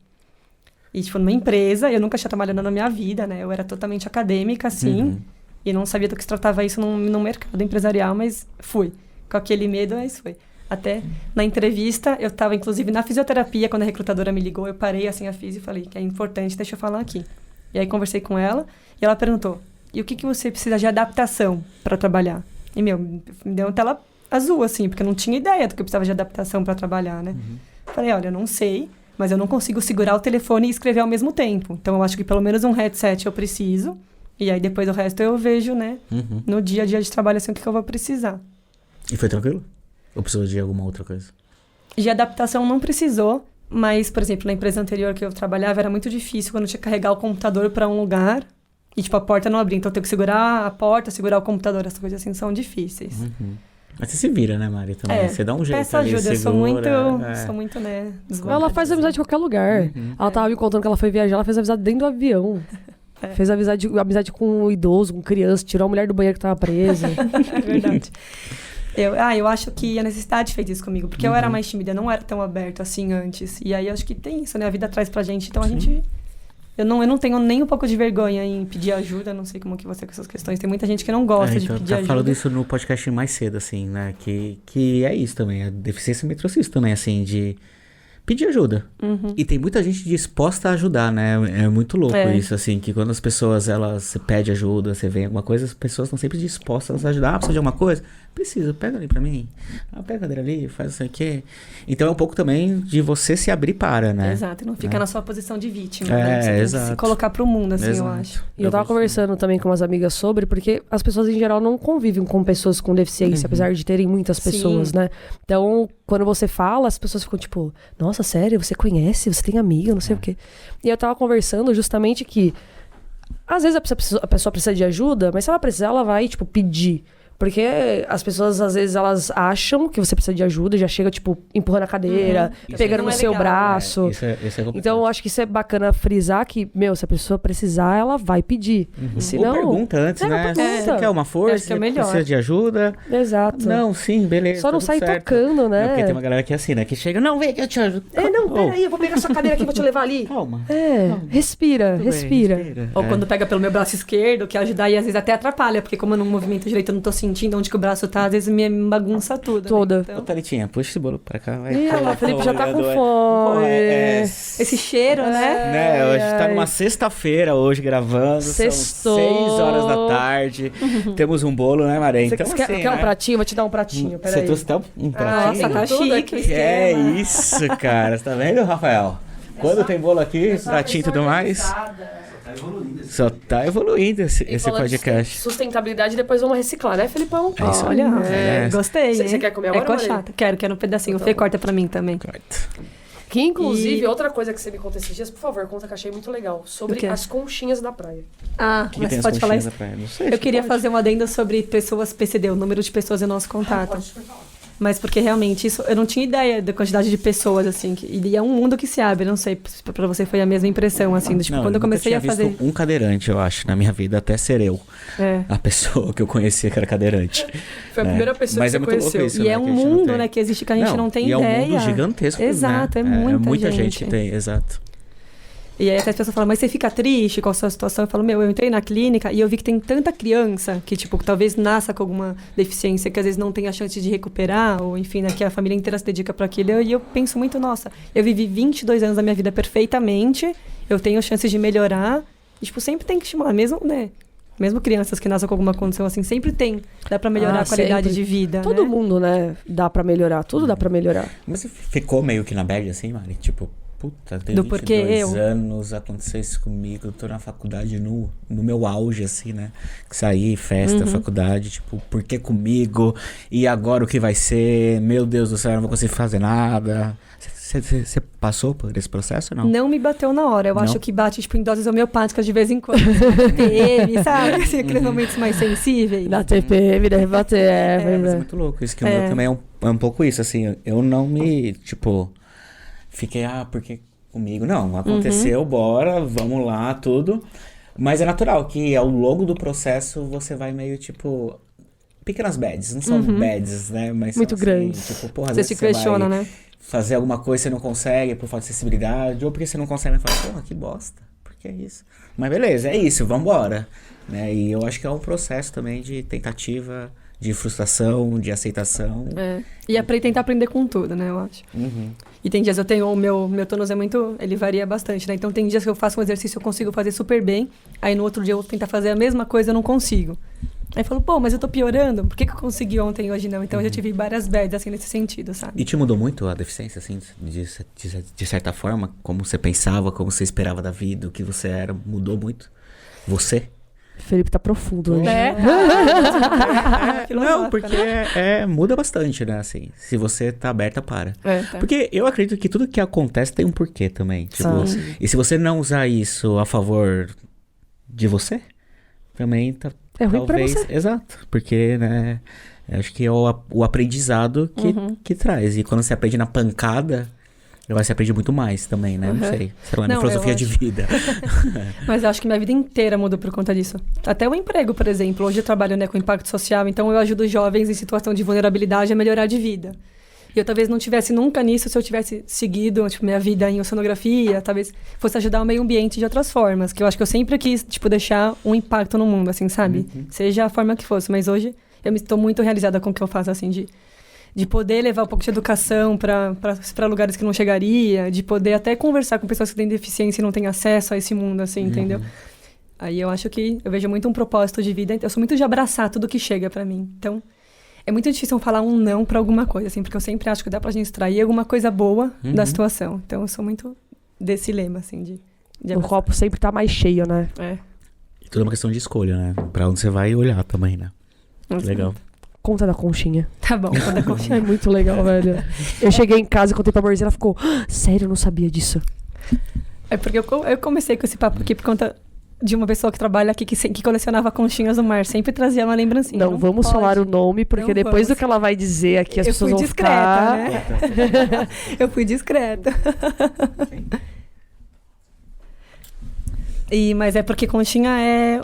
E, tipo, numa empresa, eu nunca tinha trabalhado na minha vida, né? Eu era totalmente acadêmica, assim, e não sabia do que se tratava isso no mercado empresarial, mas fui. Com aquele medo, mas fui. Até na entrevista, eu estava, inclusive, na fisioterapia, quando a recrutadora me ligou, eu parei, assim, a fisio e falei que é importante, deixa eu falar aqui. E aí, conversei com ela, e ela perguntou, e o que você precisa de adaptação para trabalhar? E, me deu uma tela azul, assim, porque eu não tinha ideia do que eu precisava de adaptação para trabalhar, né? Falei, olha, eu não sei, mas eu não consigo segurar o telefone e escrever ao mesmo tempo. Então, eu acho que pelo menos um headset eu preciso. E aí, depois o resto eu vejo, né? No dia a dia de trabalho, assim, o que eu vou precisar. E foi tranquilo? Ou precisou de alguma outra coisa? De adaptação não precisou, mas, por exemplo, na empresa anterior que eu trabalhava, era muito difícil quando eu tinha que carregar o computador para um lugar e, tipo, a porta não abria. Então, eu tenho que segurar a porta, segurar o computador. Essas coisas assim são difíceis. Mas você se vira, né, Mari? Também. Você dá um jeito peço ali, ajuda, segura, eu sou muito, né, desvoltada. Ela faz amizade em qualquer lugar. Ela tava me contando que ela foi viajar, ela fez amizade dentro do avião. Fez amizade com um idoso, com criança, tirou a mulher do banheiro que tava presa. É verdade. Eu acho que a necessidade fez isso comigo, porque eu era mais tímida, eu não era tão aberta assim antes. E aí eu acho que tem isso, né? A vida traz pra gente. Então a gente... Eu não tenho nem um pouco de vergonha em pedir ajuda, não sei como que você com essas questões. Tem muita gente que não gosta de pedir ajuda. Falando isso no podcast mais cedo, assim, né? Que é isso também. A deficiência me trouxe isso também, assim, de pedir ajuda. E tem muita gente disposta a ajudar, né? É muito louco isso, assim, que quando as pessoas, elas pedem ajuda, você vê alguma coisa, as pessoas estão sempre dispostas a ajudar. Precisa de alguma coisa? Precisa, pega ali pra mim. Pega a cadeira ali, faz isso aqui. Então é um pouco também de você se abrir para, né? Exato, não fica na sua posição de vítima, né? Você tem exato. que se colocar pro mundo, assim, Exato. eu acho. E eu tava conversando também com umas amigas sobre, porque as pessoas em geral não convivem com pessoas com deficiência, apesar de terem muitas pessoas, né? Então, quando você fala, as pessoas ficam tipo, nossa, sério, você conhece, você tem amiga, não sei o quê. E eu tava conversando justamente que, às vezes a pessoa precisa de ajuda, mas se ela precisar, ela vai, tipo, pedir. Porque as pessoas, às vezes, elas acham que você precisa de ajuda, já chega, tipo, empurrando a cadeira, pegando no seu braço. Isso é complicado. Então, eu acho que isso é bacana frisar que, se a pessoa precisar, ela vai pedir. Senão... Ou pergunta antes, né? pergunta. Você quer uma força? Acho que é melhor. Precisa de ajuda? Exato. Não, sim, beleza. Só não tudo sai certo. tocando, né? Porque tem uma galera que é assim, né? Que chega, não, vem que eu te ajudo. Não, peraí, eu vou pegar sua cadeira aqui, vou te levar ali. Calma. Respira, Tudo bem, respira. Ou quando pega pelo meu braço esquerdo, que ajudar e às vezes até atrapalha, porque como eu não movimento direito, eu não tô sentindo sentindo, onde que o braço tá, às vezes me bagunça tudo. Toda. Né? Então, Ô, Thalitinha, puxa esse bolo pra cá. Vai. Ih, o Felipe já tá com fome. esse cheiro, né? Né, hoje tá numa sexta-feira hoje gravando. Sextou. São 6 horas da tarde. Temos um bolo, né, Maria? Então, Você quer um pratinho? Vou te dar um pratinho, peraí. Você trouxe até um pratinho? Nossa, tá chique. Que é isso, cara. Você tá vendo, Rafael? Quando tem bolo aqui, pratinho e tudo mais. Só tá evoluindo esse podcast. Sustentabilidade, depois vamos reciclar, né, Felipão? É isso. Olha, gostei. Você quer comer agora, É coxata. Quero um pedacinho. O Fê corta pra mim também. Que, inclusive, outra coisa que você me conta esses dias, por favor, conta que eu achei muito legal. Sobre as conchinhas da praia. Ah, mas você pode falar isso? Não sei, Eu queria fazer uma adenda sobre pessoas PCD, o número de pessoas em nosso contato. Pode falar. Mas porque realmente isso, eu não tinha ideia da quantidade de pessoas, assim, e é um mundo que se abre, não sei, pra você foi a mesma impressão, assim, do, tipo, não, quando eu comecei a fazer... um cadeirante, eu acho, na minha vida, até ser eu. A pessoa que eu conhecia que era cadeirante. Foi a primeira pessoa que você conheceu. Isso, e né, é um mundo, né, que existe que a gente não tem ideia. É um mundo gigantesco, exato, né? É muita gente que tem, exato. E aí até as pessoas falam, mas você fica triste com a sua situação? Eu falo, eu entrei na clínica e eu vi que tem tanta criança que, tipo, talvez nasça com alguma deficiência que às vezes não tem a chance de recuperar, ou enfim, né, que a família inteira se dedica para aquilo. E eu penso muito, nossa, eu vivi 22 anos da minha vida perfeitamente, eu tenho chances de melhorar. E, tipo, sempre tem que estimular, mesmo, né? Mesmo crianças que nascem com alguma condição assim, sempre tem. Dá pra melhorar a qualidade de vida, todo mundo, né? Dá pra melhorar, tudo dá pra melhorar. Mas você ficou meio que na bad assim, Mari? Tipo... Puta, tem 22 anos, aconteceu isso comigo, eu tô na faculdade no meu auge, assim, né? Saí, festa, faculdade, tipo, por que comigo? E agora o que vai ser? Meu Deus do céu, eu não vou conseguir fazer nada. Você passou por esse processo, não? Não me bateu na hora, eu acho que bate, tipo, em doses homeopáticas de vez em quando. TPM, sabe? Assim, aqueles momentos mais sensíveis. Na TPM deve bater, Mas é muito louco, isso que o meu também é um pouco isso, assim, eu não me, tipo... Fiquei, porque comigo? Não, aconteceu, bora, vamos lá, tudo. Mas é natural que ao longo do processo você vai meio, tipo... Pequenas bads, não são bads, né? Mas muito são, grandes. Assim, tipo, porra, você se questiona, né? Fazer alguma coisa você não consegue por falta de sensibilidade, ou porque você não consegue, e fala, porra, que bosta, por que é isso? Mas beleza, é isso, vambora. Né? E eu acho que é um processo também de tentativa... De frustração, de aceitação. E tentar aprender com tudo, né, eu acho. E tem dias, eu tenho, o meu tônus é muito, ele varia bastante, né? Então tem dias que eu faço um exercício, eu consigo fazer super bem, aí no outro dia eu vou tentar fazer a mesma coisa, eu não consigo. Aí eu falo, mas eu tô piorando, por que eu consegui ontem e hoje não? Então eu já tive várias bads, assim, nesse sentido, sabe? E te mudou muito a deficiência, assim, de certa forma? Como você pensava, como você esperava da vida, o que você era, mudou muito? Você? Felipe tá profundo hoje. Não, porque muda bastante, né, assim. Se você tá aberta, para. Tá. Porque eu acredito que tudo que acontece tem um porquê também. Tipo, e se você não usar isso a favor de você, também tá... É ruim talvez, pra você. Exato. Porque, né, acho que é o aprendizado que traz. E quando você aprende na pancada... Você aprende muito mais também, né? Não sei. Sei lá, minha filosofia de vida. Mas eu acho que minha vida inteira mudou por conta disso. Até o emprego, por exemplo. Hoje eu trabalho, né, com impacto social, então eu ajudo jovens em situação de vulnerabilidade a melhorar de vida. E eu talvez não tivesse nunca nisso se eu tivesse seguido, tipo, minha vida em oceanografia, talvez fosse ajudar o meio ambiente de outras formas. Que eu acho que eu sempre quis, tipo, deixar um impacto no mundo, assim, sabe? Seja a forma que fosse. Mas hoje eu estou muito realizada com o que eu faço, assim, de poder levar um pouco de educação para lugares que não chegaria, de poder até conversar com pessoas que têm deficiência e não têm acesso a esse mundo, assim, entendeu? Aí eu acho que eu vejo muito um propósito de vida. Eu sou muito de abraçar tudo que chega para mim. Então, é muito difícil falar um não para alguma coisa, assim, porque eu sempre acho que dá pra gente extrair alguma coisa boa da situação. Então, eu sou muito desse lema, assim, de o copo sempre tá mais cheio, né? E tudo é uma questão de escolha, né? Pra onde você vai olhar também, né? Legal. Conta da conchinha. Tá bom, conta da conchinha. É muito legal, velho. Eu cheguei em casa e contei pra Marisa, ela ficou... Sério, eu não sabia disso. É porque eu comecei com esse papo aqui por conta de uma pessoa que trabalha aqui que colecionava conchinhas no mar. Sempre trazia uma lembrancinha. Não vamos falar o nome, porque depois do que ela vai dizer aqui, as pessoas vão ficar... Né? Eu fui discreta. Mas é porque conchinha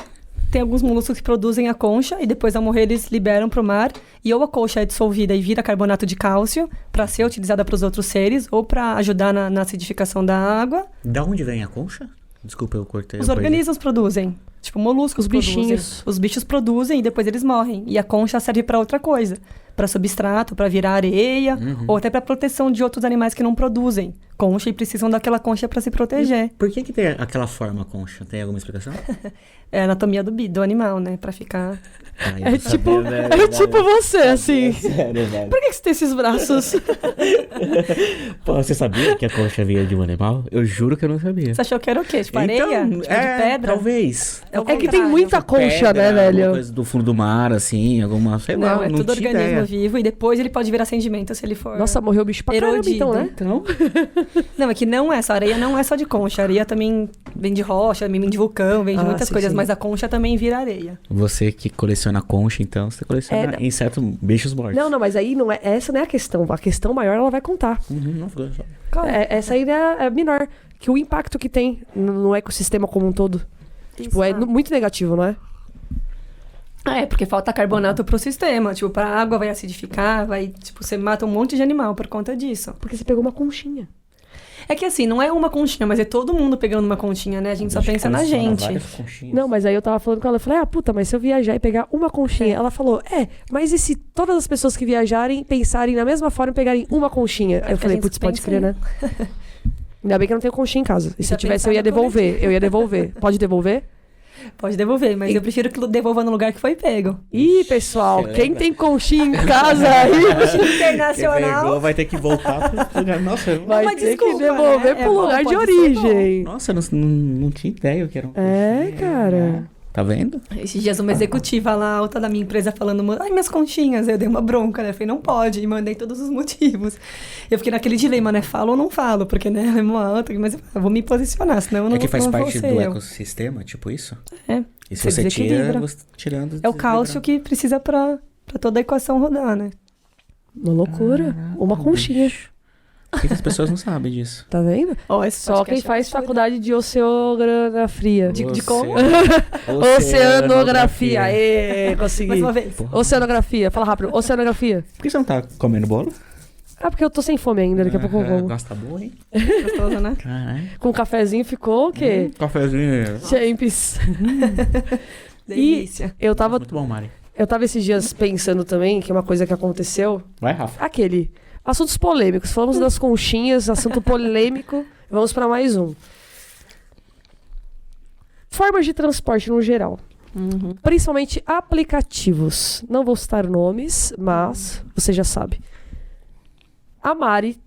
tem alguns moluscos que produzem a concha e depois ao morrer eles liberam para o mar e ou a concha é dissolvida e vira carbonato de cálcio para ser utilizada para os outros seres ou para ajudar na acidificação da água. Da onde vem a concha? Desculpa, eu cortei. Os organismos produzem. Tipo, moluscos Os produzem. bichinhos. Os bichos produzem e depois eles morrem. E a concha serve pra outra coisa. Pra substrato, pra virar areia, ou até pra proteção de outros animais que não produzem concha e precisam daquela concha pra se proteger. Por que tem aquela forma concha? Tem alguma explicação? É a anatomia do animal, né? Pra ficar... Ai, eu É não tipo, sabia, velho. é tipo você, assim. Sério, velho. Por que você tem esses braços? Pô, você sabia que a concha vinha de um animal? Eu juro que eu não sabia. Você achou que era o quê? Tipo areia? Tipo de pedra? Talvez. É o É que tem contrário. muita concha, Pedra, né, alguma velho? coisa do fundo do mar, assim, alguma, sei lá, Não, é não tudo tinha organismo ideia. vivo e depois ele pode virar sedimento se ele for... Nossa, morreu o bicho pra caramba, Erodido. então, né? Então, Não, é que não é só areia, não é só de concha. A areia também vem de rocha, também vem de vulcão, vem de Ah, muitas sim, coisas, sim. mas a concha também vira areia. você que coleciona concha, então, você coleciona não. insetos, bichos mortos. Não, mas aí não é, essa não é a questão. A questão maior ela vai contar. Não ficou só. Essa aí é menor. Que o impacto que tem no ecossistema como um todo. Tipo, é muito negativo, não é? É, porque falta carbonato pro sistema. Tipo, pra água vai acidificar, vai... Tipo, você mata um monte de animal por conta disso. Porque você pegou uma conchinha. É que assim, não é uma conchinha, mas é todo mundo pegando uma conchinha, né? A gente só pensa na gente. Não, mas aí eu tava falando com ela, eu falei, puta, mas se eu viajar e pegar uma conchinha? Ela falou, mas e se todas as pessoas que viajarem pensarem na mesma forma e pegarem uma conchinha? Aí eu que a falei, gente putz, pode pensa crer, né? Ainda bem que eu não tenho conchinha em casa. E se Já eu tivesse, eu ia pensar na devolver. Eu ia devolver. Pode devolver? Pode devolver, mas eu prefiro que devolva no lugar que foi pego. Ih, pessoal, quem tem conchinha em casa aí Internacional. Vai ter que voltar pro lugar. Nossa, vai Mas ter que desculpa, devolver né? pro É bom, lugar de pode ser origem. Nossa, não tinha ideia que era um Cara. Tá vendo? Esses dias uma executiva lá alta da minha empresa falando, ai, minhas conchinhas. Eu dei uma bronca, né? Eu falei, não pode. E mandei todos os motivos. Eu fiquei naquele dilema, né? Falo ou não falo? Porque, né, ela é uma alta, mas eu vou me posicionar, senão eu não É que faz não vou parte ser do eu. ecossistema, tipo isso? É. E se Você você tira, desequilibra. você tirando... É o cálcio que precisa pra toda a equação rodar, né? Uma loucura. Uma conchinha. Por que as pessoas não sabem disso? Tá vendo? Ó, esse Só quem podcast é faz absurdo. faculdade de oceanografia. De como? Oceanografia. Aê, consegui. Mais uma vez. Oceanografia. Fala rápido. Oceanografia. Por que você não tá comendo bolo? Porque eu tô sem fome ainda. Daqui a pouco eu como. Gosta boa, hein? Gostoso, né? Caralho. Com um cafezinho ficou o quê? Cafezinho. Champs. Delícia. Eu tava Muito bom, Mari. esses dias pensando também que uma coisa que aconteceu... Vai, Rafa. Aquele. Assuntos polêmicos. Falamos das conchinhas, assunto polêmico. Vamos pra mais um. Formas de transporte no geral. Principalmente aplicativos. Não vou citar nomes, mas você já sabe. A Mari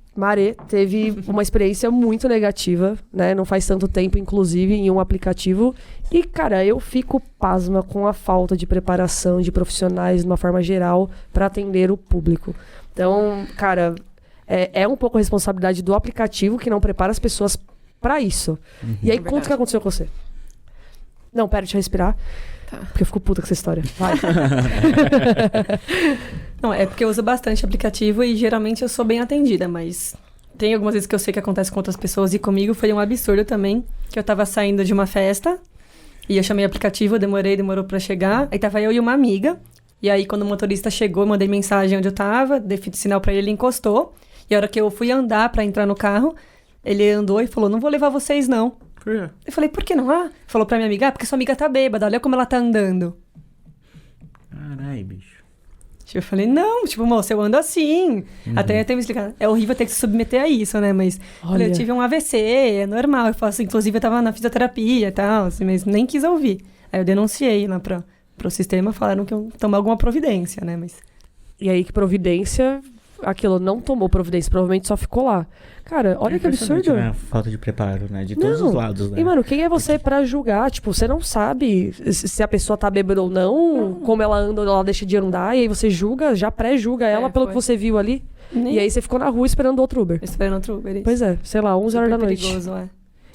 teve uma experiência muito negativa, né? Não faz tanto tempo, inclusive, em um aplicativo. E, cara, eu fico pasma com a falta de preparação de profissionais, de uma forma geral, para atender o público. Então, cara, é um pouco a responsabilidade do aplicativo que não prepara as pessoas para isso. E aí, conta o que aconteceu com você. Não, pera, deixa eu respirar. Tá. Porque eu fico puta com essa história. Vai. Não, é porque eu uso bastante aplicativo e geralmente eu sou bem atendida, mas tem algumas vezes que eu sei que acontece com outras pessoas e comigo foi um absurdo também, que eu tava saindo de uma festa e eu chamei o aplicativo, demorou pra chegar, aí tava eu e uma amiga, e aí quando o motorista chegou, eu mandei mensagem onde eu tava, dei sinal pra ele encostou, e a hora que eu fui andar pra entrar no carro, ele andou e falou, não vou levar vocês não. Por quê? Eu falei, por que não? Falou pra minha amiga, porque sua amiga tá bêbada, olha como ela tá andando. Caralho, bicho. Eu falei, não, tipo, moça, eu ando assim. Até me explicar. É horrível ter que se submeter a isso, né? Mas Olha. eu tive um AVC, é normal. Eu faço, inclusive, eu tava na fisioterapia e tal, assim, mas nem quis ouvir. Aí eu denunciei lá pro sistema, falaram que eu tomar alguma providência, né? Mas E aí, que providência... Aquilo não tomou providência, provavelmente só ficou lá. Cara, olha que absurdo. Né? Falta de preparo, né? De todos os lados, né? E, mano, quem é você pra julgar? Tipo, você não sabe se a pessoa tá bêbada ou não, como ela anda ou ela deixa de andar, e aí você julga, já pré-julga ela pelo foi. que você viu ali. nem E aí você ficou na rua esperando outro Uber. esperando outro Uber. Isso. Pois é, sei lá, 11 horas da Super noite. perigoso, é.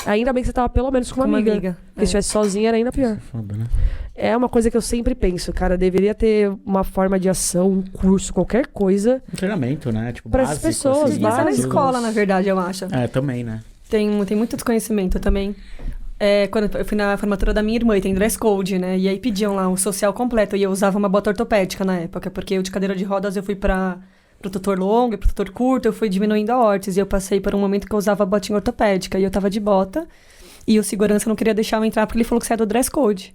Ainda bem que você tava pelo menos com uma amiga. Porque se estivesse sozinha era ainda pior. Foda, né? É uma coisa que eu sempre penso, cara, deveria ter uma forma de ação, um curso, qualquer coisa. Um treinamento, né? Tipo, Pras básico, pessoas, assim, Isso é na básico. escola, na verdade, eu acho. É, também, né? Tem muito desconhecimento também. Quando eu fui na formatura da minha irmã, e tem dress code, né? E aí pediam lá o social completo. E eu usava uma bota ortopédica na época, porque eu de cadeira de rodas eu fui pro tutor longo e pro tutor curto, eu fui diminuindo a órtese. E eu passei por um momento que eu usava botinha ortopédica. E eu tava de bota. E o segurança não queria deixar eu entrar porque ele falou que você é do dress code.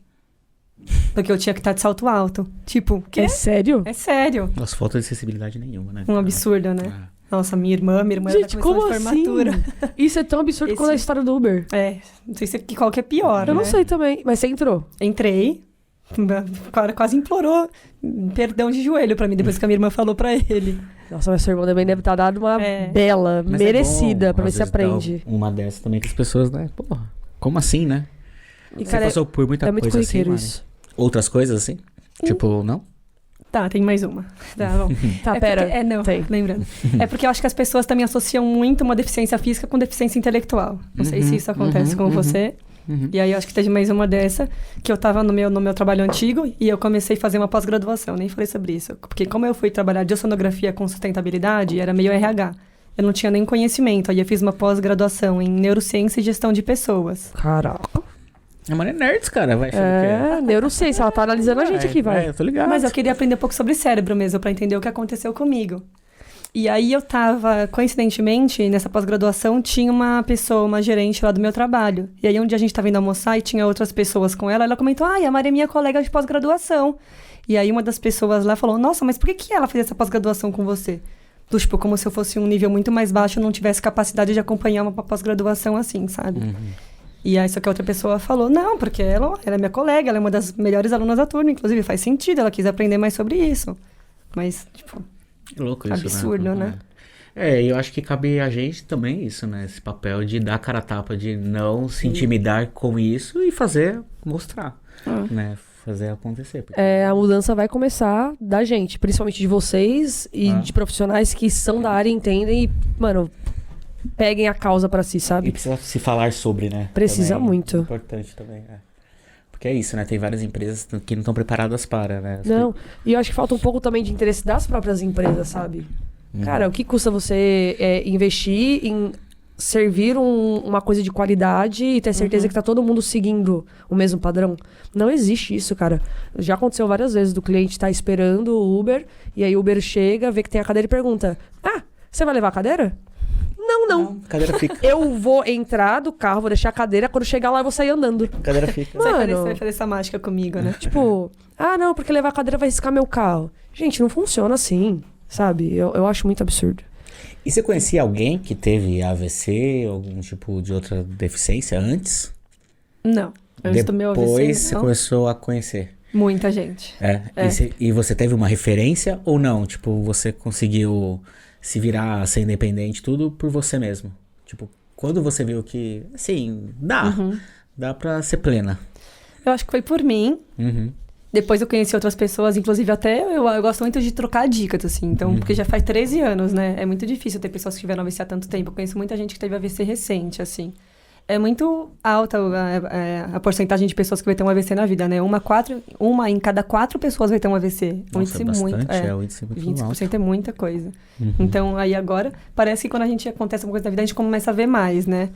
Porque eu tinha que estar de salto alto. Tipo, quê? É sério? É sério. Nossa, falta de sensibilidade nenhuma, né? Um absurdo, né? Nossa, minha irmã Gente, era da como comissão de formatura. assim? Isso é tão absurdo quanto a história do Uber. Não sei qual que é pior, Eu né? não sei também, mas você entrou. Entrei, o cara quase implorou perdão de joelho pra mim, depois que a minha irmã falou pra ele. Nossa, mas seu irmão também deve estar dado uma bela, Mas merecida, é bom, pra ver às se vezes, aprende. dar uma dessa também que as pessoas, né? Porra, como assim, né? E, Você cara, passou por muita é muito coisa assim, corriqueiro Mari? isso. Outras coisas assim? Tipo, não? Tá, tem mais uma. Tá, bom. Tá, pera. Não, tem. lembrando. É porque eu acho que as pessoas também associam muito uma deficiência física com deficiência intelectual. Não sei se isso acontece com você. E aí eu acho que teve mais uma dessa, que eu tava no meu trabalho antigo e eu comecei a fazer uma pós-graduação, nem falei sobre isso. Porque como eu fui trabalhar de oceanografia com sustentabilidade, era meio RH. Eu não tinha nem conhecimento, aí eu fiz uma pós-graduação em neurociência e gestão de pessoas. Caraca. A Mari é nerds, cara. Vai achando Neurociência, ela tá analisando a gente aqui, vai. Eu tô ligado. Mas eu queria aprender um pouco sobre cérebro mesmo, pra entender o que aconteceu comigo. E aí eu tava, coincidentemente, nessa pós-graduação, tinha uma pessoa, uma gerente lá do meu trabalho. E aí um dia a gente tava indo almoçar e tinha outras pessoas com ela, ela comentou, a Mari é minha colega de pós-graduação. E aí uma das pessoas lá falou, nossa, mas por que ela fez essa pós-graduação com você? Tipo, como se eu fosse um nível muito mais baixo, eu não tivesse capacidade de acompanhar uma pós-graduação assim, sabe? E aí, só que a outra pessoa falou, não, porque ela é minha colega, ela é uma das melhores alunas da turma, inclusive faz sentido, ela quis aprender mais sobre isso. Mas, tipo, Que louco isso, absurdo, né? Eu acho que cabe a gente também isso, né? Esse papel de dar cara a tapa, de não se intimidar com isso e mostrar, né? Fazer acontecer. Porque... A mudança vai começar da gente, principalmente de vocês e de profissionais que são da área e entendem e, mano, peguem a causa pra si, sabe? E precisa se falar sobre, né? Precisa também, muito. É importante também, Porque é isso, né? Tem várias empresas que não estão preparadas para, né? Não, e eu acho que falta um pouco também de interesse das próprias empresas, sabe? Cara, o que custa você investir em servir uma coisa de qualidade e ter certeza que tá todo mundo seguindo o mesmo padrão? Não existe isso, cara. Já aconteceu várias vezes do cliente tá esperando o Uber e aí o Uber chega, vê que tem a cadeira e pergunta, você vai levar a cadeira? Não. A cadeira fica. Eu vou entrar do carro, vou deixar a cadeira, quando chegar lá eu vou sair andando. A cadeira fica. Você vai fazer essa mágica comigo, né? Tipo, não, porque levar a cadeira vai riscar meu carro. Gente, não funciona assim, sabe? Eu acho muito absurdo. E você conhecia alguém que teve AVC, algum tipo de outra deficiência antes? Não. Antes do meu AVC, Depois você começou a conhecer? Muita gente. E você teve uma referência ou não? Tipo, você conseguiu se virar, ser independente, tudo por você mesmo? Tipo, quando você viu que, assim, dá pra ser plena? Eu acho que foi por mim. Depois eu conheci outras pessoas, inclusive até eu gosto muito de trocar dicas, assim. Então, porque já faz 13 anos, né? É muito difícil ter pessoas que tiveram AVC há tanto tempo. Eu conheço muita gente que teve AVC recente, assim. É muito alta a porcentagem de pessoas que vai ter um AVC na vida, né? Uma em cada 4 pessoas vai ter um AVC. Nossa, o índice muito 20% é muita coisa. Então, aí agora, parece que quando a gente acontece alguma coisa na vida, a gente começa a ver mais, né?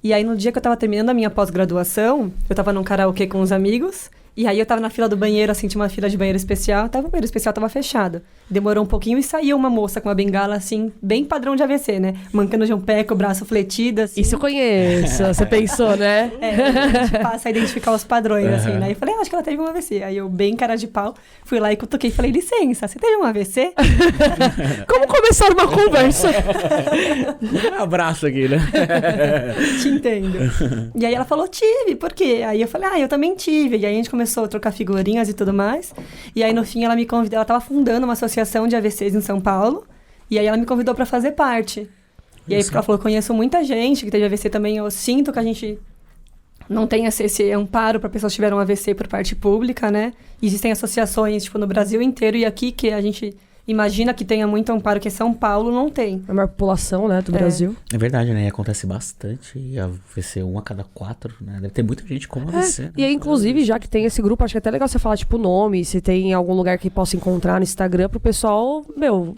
E aí, no dia que eu tava terminando a minha pós-graduação, eu tava num karaokê com uns amigos, e aí eu tava na fila do banheiro, assim, tinha uma fila de banheiro especial, o banheiro especial tava fechado. Demorou um pouquinho e saiu uma moça com uma bengala, assim, bem padrão de AVC, né? Mancando de um pé, com o braço fletido, assim. Isso eu conheço, você pensou, né? A gente passa a identificar os padrões, assim, né? E falei, acho que ela teve um AVC. Aí eu, bem cara de pau, fui lá e cutuquei e falei, licença, você teve um AVC? Como começar uma conversa? Um abraço aqui, né? Te entendo. E aí ela falou, tive, por quê? Aí eu falei, eu também tive. E aí a gente começou a trocar figurinhas e tudo mais. E aí no fim ela me convidou, ela tava fundando uma associação de AVCs em São Paulo. E aí ela me convidou pra fazer parte. E aí ela falou, conheço muita gente que teve AVC também. Eu sinto que a gente não tem esse amparo para pessoas que tiveram AVC por parte pública, né? Existem associações, tipo, no Brasil inteiro e aqui que a gente imagina que tenha muito amparo, que São Paulo não tem. É a maior população, né, do Brasil. É verdade, né? E acontece bastante. E AVC 1 a cada 4, né? Deve ter muita gente com AVC. Né? E aí, inclusive, já que tem esse grupo, acho que é até legal você falar, tipo, o nome, se tem algum lugar que possa encontrar no Instagram pro pessoal,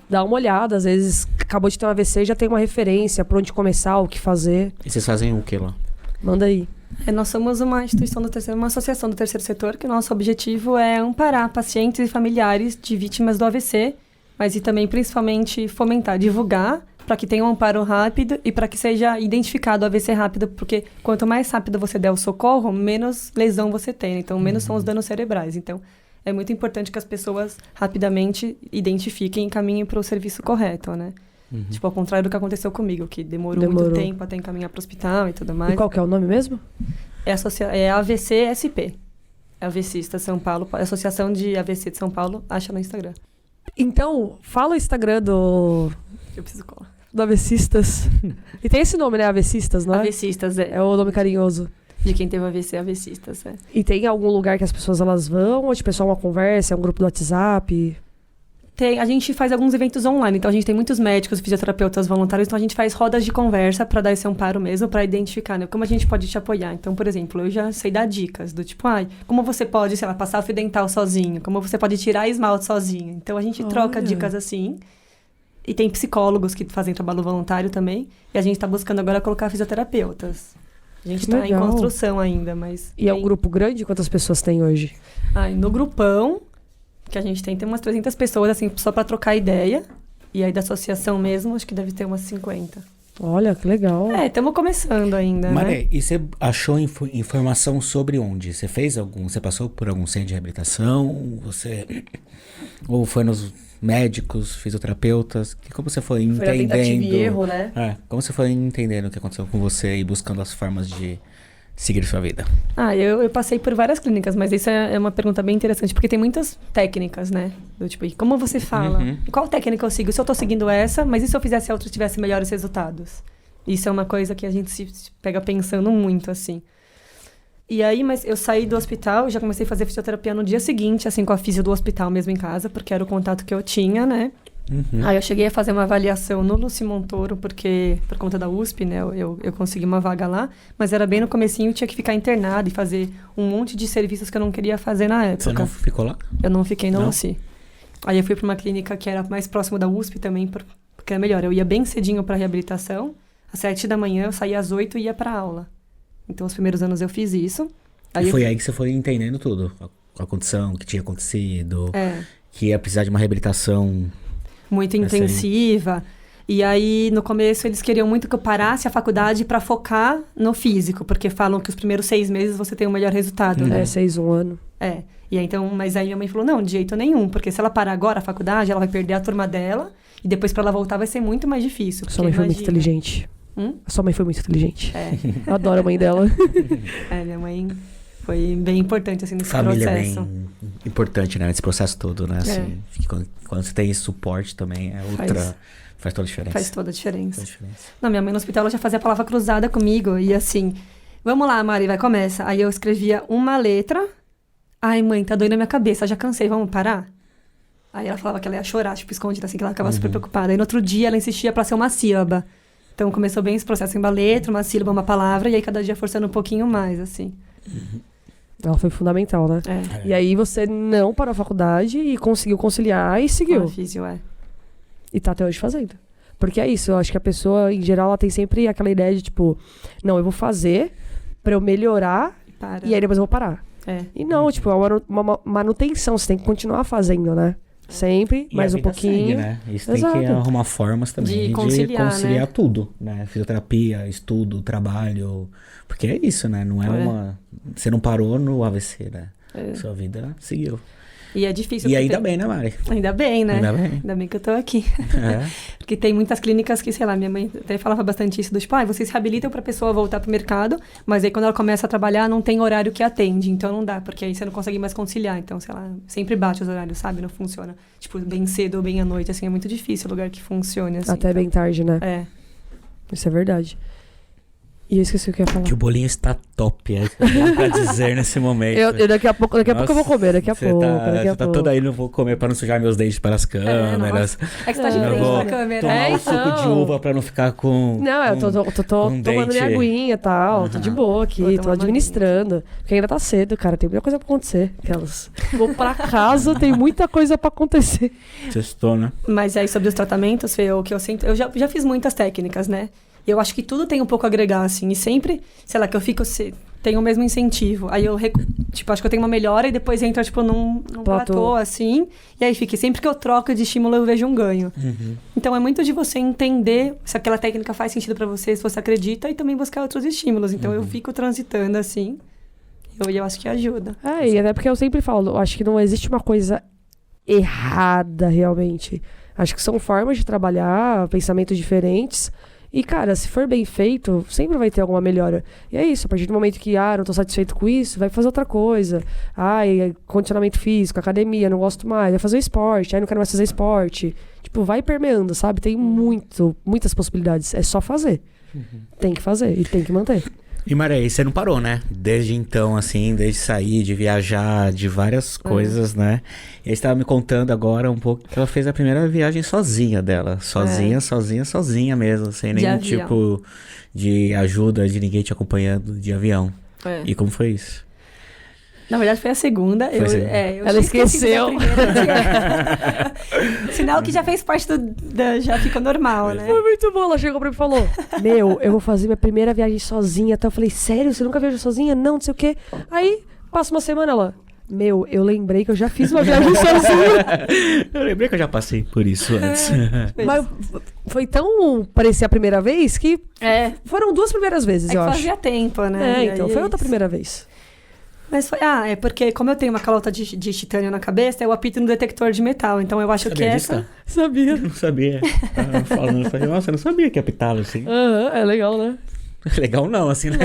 dar uma olhada. Às vezes, acabou de ter um AVC, já tem uma referência pra onde começar, o que fazer. E vocês fazem o que lá? Manda aí. Nós somos uma instituição uma associação do terceiro setor, que o nosso objetivo é amparar pacientes e familiares de vítimas do AVC, mas e também, principalmente, fomentar, divulgar para que tenha um amparo rápido e para que seja identificado o AVC rápido, porque quanto mais rápido você der o socorro, menos lesão você tem, então menos são os danos cerebrais. Então, é muito importante que as pessoas rapidamente identifiquem e encaminhem para o serviço correto, né? Tipo, ao contrário do que aconteceu comigo, que demorou muito tempo até encaminhar para o hospital e tudo mais. E qual que é o nome mesmo? É AVC-SP. AVCista São Paulo, Associação de AVC de São Paulo, acha no Instagram. Então, fala o Instagram do AVCistas. E tem esse nome, né? AVCistas, não é? AVCistas, é. É o nome carinhoso. De quem teve AVC, AVCistas, é. E tem algum lugar que as pessoas elas vão? Ou tipo, é só uma conversa? É um grupo do WhatsApp? A gente faz alguns eventos online, então a gente tem muitos médicos, fisioterapeutas voluntários, então a gente faz rodas de conversa para dar esse amparo mesmo, para identificar, né, como a gente pode te apoiar. Então, por exemplo, eu já sei dar dicas do tipo, como você pode, sei lá, passar o fio dental sozinho, como você pode tirar esmalte sozinho. Então a gente troca dicas assim. E tem psicólogos que fazem trabalho voluntário também, e a gente está buscando agora colocar fisioterapeutas. A gente está em construção ainda, mas... E é um grupo grande? Quantas pessoas tem hoje? No grupão que a gente tem umas 300 pessoas, assim, só para trocar ideia. E aí da associação mesmo, acho que deve ter umas 50. Olha, que legal. Estamos começando ainda, Maré, e você achou informação sobre onde? Você passou por algum centro de reabilitação? Ou foi nos médicos, fisioterapeutas? Como você foi entendendo? Foi a tentativa e erro, né? Como você foi entendendo o que aconteceu com você e buscando as formas de seguir sua vida? Eu passei por várias clínicas, mas isso é uma pergunta bem interessante, porque tem muitas técnicas, né? Do tipo, como você fala? Qual técnica eu sigo? Se eu tô seguindo essa, mas e se eu fizesse outra e tivesse melhores resultados? Isso é uma coisa que a gente se pega pensando muito, assim. E aí, mas eu saí do hospital, já comecei a fazer fisioterapia no dia seguinte, assim, com a fisio do hospital mesmo em casa, porque era o contato que eu tinha, né? Aí eu cheguei a fazer uma avaliação no Luci Montoro, porque por conta da USP, né, eu consegui uma vaga lá, mas era bem no comecinho, eu tinha que ficar internada e fazer um monte de serviços que eu não queria fazer na época. Você não ficou lá? Eu não fiquei no Luci. Aí eu fui para uma clínica que era mais próximo da USP também, porque era melhor. Eu ia bem cedinho para reabilitação, às 7 da manhã, eu saía às 8 e ia para aula. Então, os primeiros anos eu fiz isso. Aí foi aí que você foi entendendo tudo, a condição, o que tinha acontecido, que ia precisar de uma reabilitação muito intensiva. E aí, no começo, eles queriam muito que eu parasse a faculdade para focar no físico, porque falam que os primeiros 6 meses você tem o melhor resultado, né? 6, 1 ano. E aí, então, mas aí minha mãe falou, não, de jeito nenhum, porque se ela parar agora a faculdade, ela vai perder a turma dela, e depois para ela voltar vai ser muito mais difícil. Sua mãe foi muito inteligente. A sua mãe foi muito inteligente. Eu adoro a mãe dela. Minha mãe foi bem importante, assim, nesse Família processo. Bem importante, né? Nesse processo todo, né? Assim, quando você tem esse suporte também, faz toda a diferença. Faz toda a diferença. Não, minha mãe no hospital, ela já fazia a palavra cruzada comigo. E assim, vamos lá, Mari, começa. Aí eu escrevia uma letra. Ai, mãe, tá doendo a minha cabeça, já cansei, vamos parar? Aí ela falava que ela ia chorar, tipo, escondida, assim, que ela ficava super preocupada. Aí no outro dia ela insistia pra ser uma sílaba. Então começou bem esse processo, uma letra, uma sílaba, uma palavra, e aí cada dia forçando um pouquinho mais, assim. Ela foi fundamental, né? E aí você não parou a faculdade e conseguiu conciliar e seguiu. Físio, E tá até hoje fazendo. Porque é isso, eu acho que a pessoa, em geral, ela tem sempre aquela ideia de, tipo, não, eu vou fazer pra eu melhorar e aí depois eu vou parar. E não, tipo, é uma manutenção, você tem que continuar fazendo, né? Sempre, e mais um pouquinho. Segue, né? Isso tem que arrumar formas também de conciliar né? Tudo, né? Fisioterapia, estudo, trabalho. Porque é isso, né? Não é você não parou no AVC, né? Sua vida seguiu. E é difícil. E ainda bem, né, Mari? Ainda bem, né? Ainda bem que eu tô aqui. Porque tem muitas clínicas que, sei lá, minha mãe até falava bastante isso, do tipo, vocês se habilitam pra pessoa voltar pro mercado, mas aí quando ela começa a trabalhar, não tem horário que atende, então não dá, porque aí você não consegue mais conciliar. Então, sei lá, sempre bate os horários, sabe? Não funciona. Tipo, bem cedo ou bem à noite, assim, é muito difícil o lugar que funcione, assim. Até bem tarde, né? Isso é verdade. E eu esqueci o que eu ia falar. Que o bolinho está top, é pra dizer nesse momento. Eu daqui a pouco eu vou comer, daqui a pouco. Você tá toda aí, não vou comer pra não sujar meus dentes para as câmeras. É que você tá de frente pra câmera. Tomar um suco de uva pra não ficar com... Não, eu tô tomando minha aguinha e tal, tô de boa aqui, tô administrando. Porque ainda tá cedo, cara, tem muita coisa pra acontecer. Vou pra casa, tem muita coisa pra acontecer. Sextou, né? Mas aí sobre os tratamentos, Fê, o que eu sinto... Eu já fiz muitas técnicas, né? Eu acho que tudo tem um pouco a agregar, assim. E sempre, sei lá, que eu fico tem o mesmo incentivo. Aí eu, tipo, acho que eu tenho uma melhora e depois entra, tipo, num platô, assim. E aí fica, sempre que eu troco de estímulo, eu vejo um ganho. Então, é muito de você entender se aquela técnica faz sentido pra você, se você acredita, e também buscar outros estímulos. Então, eu fico transitando, assim, e eu acho que ajuda. E até porque eu sempre falo, eu acho que não existe uma coisa errada, realmente. Acho que são formas de trabalhar, pensamentos diferentes. E, cara, se for bem feito, sempre vai ter alguma melhora. E é isso, a partir do momento que, não tô satisfeito com isso, vai fazer outra coisa. Condicionamento físico, academia, não gosto mais. Vai fazer esporte, não quero mais fazer esporte. Tipo, vai permeando, sabe? Tem muitas possibilidades. É só fazer. Tem que fazer e tem que manter. E Maria, você não parou, né? Desde então, assim, desde sair, de viajar, de várias coisas, né? E aí você estava me contando agora um pouco que ela fez a primeira viagem sozinha dela. Sozinha mesmo, sem nenhum tipo de ajuda, de ninguém te acompanhando, de avião. E como foi isso? Na verdade, foi a segunda. Ela esqueceu. Sinal que já fez parte já ficou normal, né? Foi muito bom. Ela chegou pra mim e falou: eu vou fazer minha primeira viagem sozinha. Então eu falei: sério? Você nunca viajou sozinha? Não sei o quê. Aí, passa uma semana, ela... eu lembrei que eu já fiz uma viagem sozinha. Eu lembrei que eu já passei por isso antes. Mas foi tão... parecia a primeira vez que... foram 2 primeiras vezes, eu acho. Fazia tempo, né? Então foi outra primeira vez. Mas foi... é porque como eu tenho uma calota de titânio na cabeça, eu apito no detector de metal. Então eu acho que essa... Sabia. Eu não sabia. Eu falei, nossa, eu não sabia que apitava assim. É legal, né? Legal não, assim, né?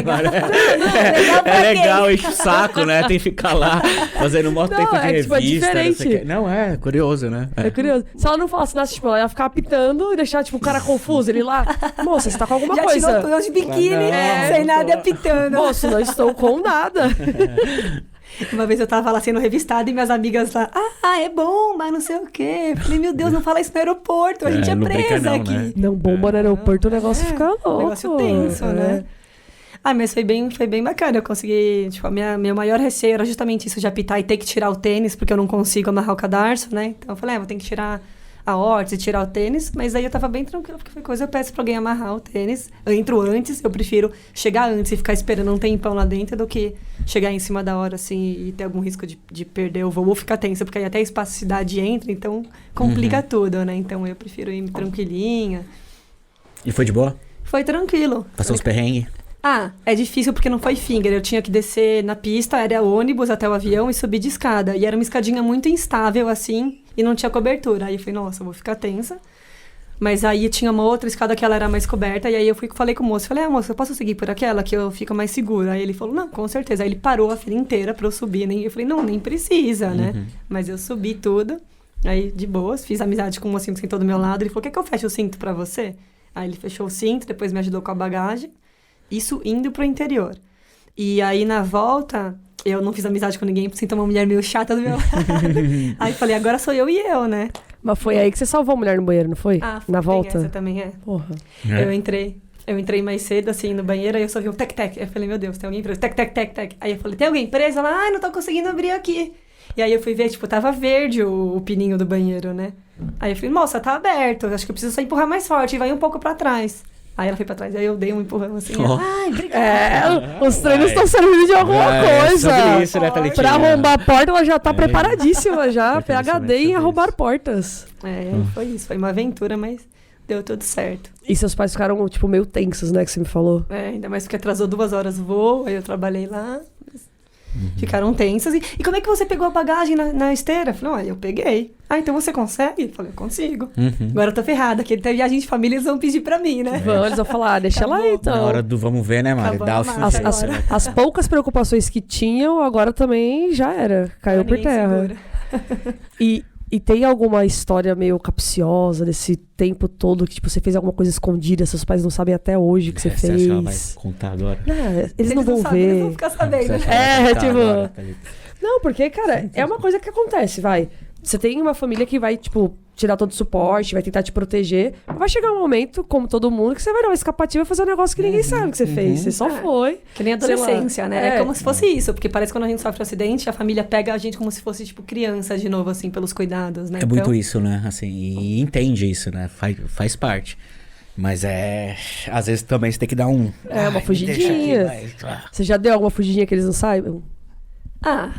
É legal, enche o saco, né? Tem que ficar lá fazendo um maior tempo de revista. É diferente. Não, é curioso, né? É curioso. Se ela não falasse, tipo, ela ia ficar apitando e deixar, tipo, o cara confuso. Ele lá, moça, você tá com alguma coisa. Já tirou de biquíni, sem nada, apitando. Moço, não estou com nada. Uma vez eu tava lá sendo revistada e minhas amigas lá, é bomba, não sei o quê. Eu falei, meu Deus, não fala isso no aeroporto, a gente é presa aqui. Né? Não, bomba no aeroporto, o negócio fica louco. O negócio tenso, né? Mas foi bem bacana, eu consegui, tipo, meu maior receio era justamente isso de apitar e ter que tirar o tênis, porque eu não consigo amarrar o cadarço, né? Então eu falei, vou ter que tirar a órtese e tirar o tênis, mas aí eu tava bem tranquila, porque foi coisa, eu peço pra alguém amarrar o tênis, eu entro antes, eu prefiro chegar antes e ficar esperando um tempão lá dentro do que chegar em cima da hora, assim, e ter algum risco de perder o voo ou ficar tensa, porque aí até a espasticidade entra, então complica tudo, né? Então eu prefiro ir tranquilinha. E foi de boa? Foi tranquilo. Passou os perrengues? É difícil porque não foi finger. Eu tinha que descer na pista, era ônibus até o avião e subir de escada. E era uma escadinha muito instável, assim, e não tinha cobertura. Aí eu falei, nossa, eu vou ficar tensa. Mas aí tinha uma outra escada que ela era mais coberta. E aí eu falei com o moço, falei, moço, eu posso seguir por aquela que eu fico mais segura? Aí ele falou, não, com certeza. Aí ele parou a fila inteira pra eu subir. Eu falei, não, nem precisa, né? Mas eu subi tudo. Aí, de boas, fiz amizade com o mocinho que sentou do meu lado. Ele falou, quer que eu feche o cinto pra você? Aí ele fechou o cinto, depois me ajudou com a bagagem. Isso indo pro interior. E aí, na volta, eu não fiz amizade com ninguém, porque sentou uma mulher meio chata do meu lado. Aí falei, agora sou eu e eu, né? Mas foi aí que você salvou a mulher no banheiro, não foi? Na volta? Essa também é. Porra. Eu entrei mais cedo, assim, no banheiro, aí eu só vi um tec-tec. Eu falei, meu Deus, tem alguém preso? Tec-tec-tec-tec. Aí eu falei, tem alguém preso? Ela, não tô conseguindo abrir aqui. E aí eu fui ver, tipo, tava verde o pininho do banheiro, né? Aí eu falei, moça, tá aberto, acho que eu preciso só empurrar mais forte, e vai um pouco pra trás. Aí ela foi pra trás, aí eu dei um empurrão assim. Obrigada. Os treinos estão servindo de alguma coisa. Sobre isso, né, Thalitinha? Pra arrombar a porta, ela já tá preparadíssima já. PhD em arrombar portas. Foi isso. Foi uma aventura, mas deu tudo certo. E seus pais ficaram, tipo, meio tensos, né, que você me falou? Ainda mais porque atrasou 2 horas o voo, aí eu trabalhei lá. Ficaram tensas. E como é que você pegou a bagagem na esteira? Eu falei, eu peguei. Então você consegue? Eu falei, eu consigo. Agora eu tô ferrada, que tem viagem de família, eles vão pedir pra mim, né? Eles vão falar, deixa ela aí, então. Na hora do vamos ver, né, Mari? Dá o as poucas preocupações que tinham, agora também já era. Caiu por terra. E tem alguma história meio capciosa desse tempo todo que, tipo, você fez alguma coisa escondida, seus pais não sabem até hoje que você fez? Você acha que ela vai contar agora? Eles não vão ver. Eles vão ficar sabendo. Agora, não, porque, cara, é uma coisa que acontece, vai. Você tem uma família que vai, tipo, te dar todo o suporte, vai tentar te proteger. Mas vai chegar um momento, como todo mundo, que você vai dar uma escapativa e fazer um negócio que ninguém sabe que você fez. Você só foi. Que nem adolescência, né? É como se fosse isso. Porque parece que quando a gente sofre um acidente, a família pega a gente como se fosse, tipo, criança de novo, assim, pelos cuidados, né? É muito isso, né? Assim, e entende isso, né? Faz parte. Mas às vezes também você tem que dar um... Uma fugidinha. Você já deu alguma fugidinha que eles não saibam? Calma.